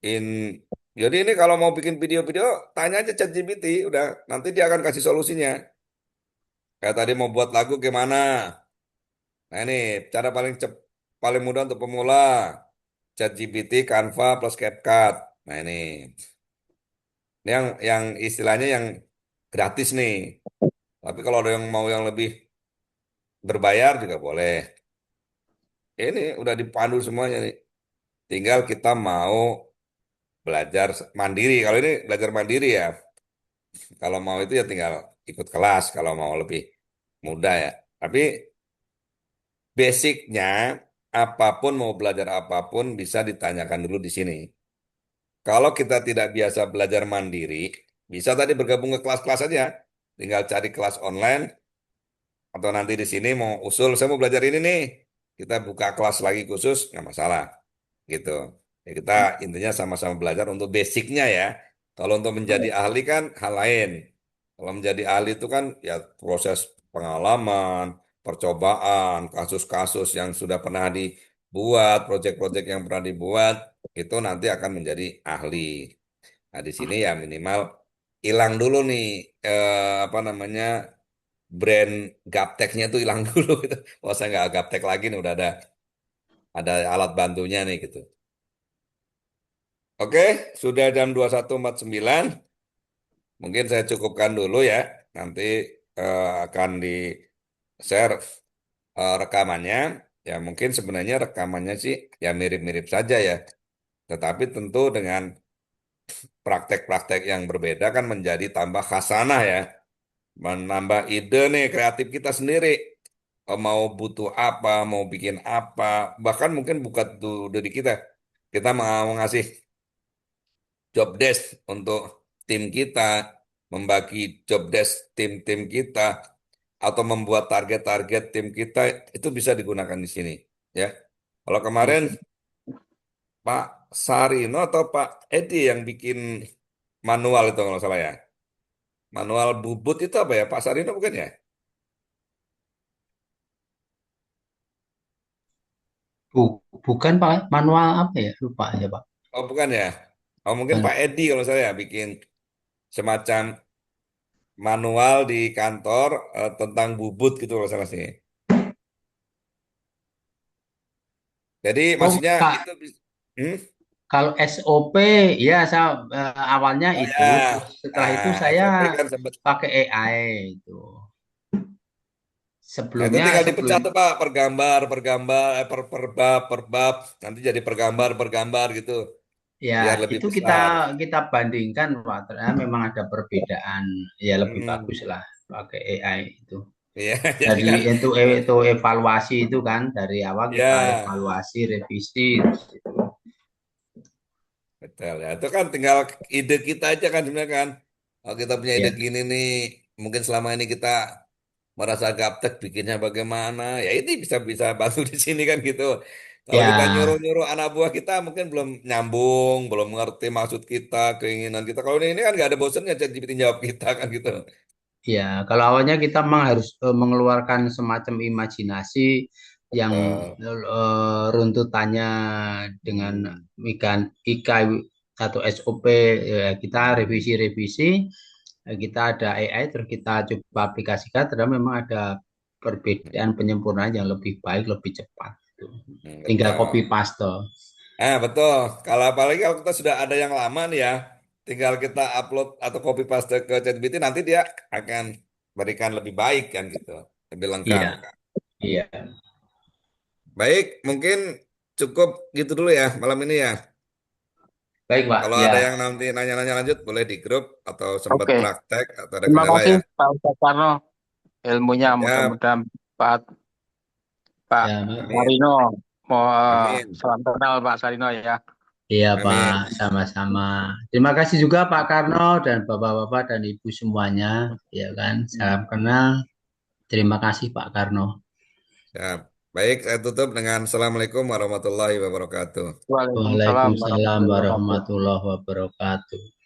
In, jadi ini kalau mau bikin video-video, tanya aja ChatGPT. Udah, nanti dia akan kasih solusinya. Kayak tadi mau buat lagu gimana? Nah ini cara paling mudah untuk pemula. ChatGPT, Canva plus CapCut. Nah ini yang istilahnya yang gratis nih. Tapi kalau ada yang mau yang lebih berbayar juga boleh. Ini udah dipandu semuanya nih. Tinggal kita mau belajar mandiri. Kalau ini belajar mandiri ya. Kalau mau itu ya tinggal ikut kelas. Kalau mau lebih mudah ya. Tapi basicnya apapun mau belajar apapun bisa ditanyakan dulu di sini. Kalau kita tidak biasa belajar mandiri, bisa tadi bergabung ke kelas-kelas aja. Tinggal cari kelas online atau nanti di sini mau usul, saya mau belajar ini nih. Kita buka kelas lagi khusus, nggak masalah. Gitu. Ya, kita intinya sama-sama belajar untuk basicnya ya. Kalau untuk menjadi ahli kan hal lain. Kalau menjadi ahli itu kan ya proses pengalaman, percobaan, kasus-kasus yang sudah pernah dibuat, proyek-proyek yang pernah dibuat, itu nanti akan menjadi ahli. Nah, di sini ya minimal hilang dulu nih apa namanya brand gapteknya itu hilang dulu gitu. Oh, saya nggak gaptek lagi nih, udah ada alat bantunya nih gitu. Oke, sudah jam 21.49. Mungkin saya cukupkan dulu ya. Nanti akan di-share rekamannya. Ya mungkin sebenarnya rekamannya sih ya mirip-mirip saja ya. Tetapi tentu dengan praktek-praktek yang berbeda kan menjadi tambah khasanah ya. Menambah ide nih kreatif kita sendiri. Mau butuh apa, mau bikin apa. Bahkan mungkin bukan tuh dari kita. Kita mau ngasih job desk untuk tim kita, membagi job desk tim-tim kita, atau membuat target-target tim kita, itu bisa digunakan di sini. Ya, kalau kemarin Pak Sarino atau Pak Edi yang bikin manual itu kalau nggak salah ya, manual bubut itu apa ya? Pak Sarino bukan ya? Bukan Pak, manual apa ya? Lupa aja Pak. Oh bukan ya? Oh mungkin Pak Edi kalau saya bikin semacam manual di kantor tentang bubut gitu kalau salah sih. Jadi Oh, maksudnya Kak, itu hmm? kalau SOP ya saya awalnya Oh itu, ya, terus setelah itu nah, saya SOP kan sempat. pakai AI itu. Nah, itu Sebelumnya tinggal sebelum dipencet tuh Pak, per gambar, per bab, nanti jadi per gambar gitu, ya biar lebih itu kita besar. kita bandingkan, Pak. Ternyata memang ada perbedaan. Ya lebih Hmm, bagus lah pakai AI itu. iya, jadi Jadi kan, itu evaluasi itu kan dari awal kita ya, evaluasi, revisi, terus itu. betul ya. Itu kan tinggal ide kita aja kan sebenarnya kan. Kalau kita punya ide Ya, gini nih, mungkin selama ini kita merasa gaptek bikinnya bagaimana, ya ini bisa bisa bantu di sini kan gitu. Kalau kita ya, nyuruh-nyuruh anak buah kita mungkin belum nyambung, belum mengerti maksud kita, keinginan kita. Kalau ini kan nggak ada bosannya ChatGPT jawab kita kan gitu. ya. Kalau awalnya kita memang harus mengeluarkan semacam imajinasi yang Betul. runtutannya dengan Hmm. IKAI atau SOP, ya, kita revisi-revisi, kita ada AI terus kita coba aplikasikan, ternyata memang ada perbedaan penyempurnaan yang lebih baik, lebih cepat. Gitu. Tinggal copy Betul. paste. Betul. Kalau apalagi kalau kita sudah ada yang lama nih ya, tinggal kita upload atau copy paste ke ChatGPT nanti dia akan berikan lebih baik kan gitu, lebih lengkap. Iya, iya. Baik, mungkin cukup gitu dulu ya malam ini ya. Baik, Pak. Kalau ada Ya, yang nanti nanya-nanya lanjut boleh di grup atau sempat Oke, praktek atau ada terima kendala kasih ya. Pak Ustadz Karno. Ilmunya Ya, mudah-mudahan bermanfaat. Pak ya, Pak. amin. Sarino, mau Amin. salam kenal Pak Sarino ya. Iya, Pak, Amin. sama-sama. Terima kasih juga Pak Karno dan Bapak-bapak dan Ibu semuanya, ya kan. Salam kenal. Terima kasih Pak Karno. Ya. Baik, saya tutup dengan Assalamualaikum warahmatullahi wabarakatuh. Waalaikumsalam Waalaikumsalam warahmatullahi wabarakatuh. warahmatullahi wabarakatuh.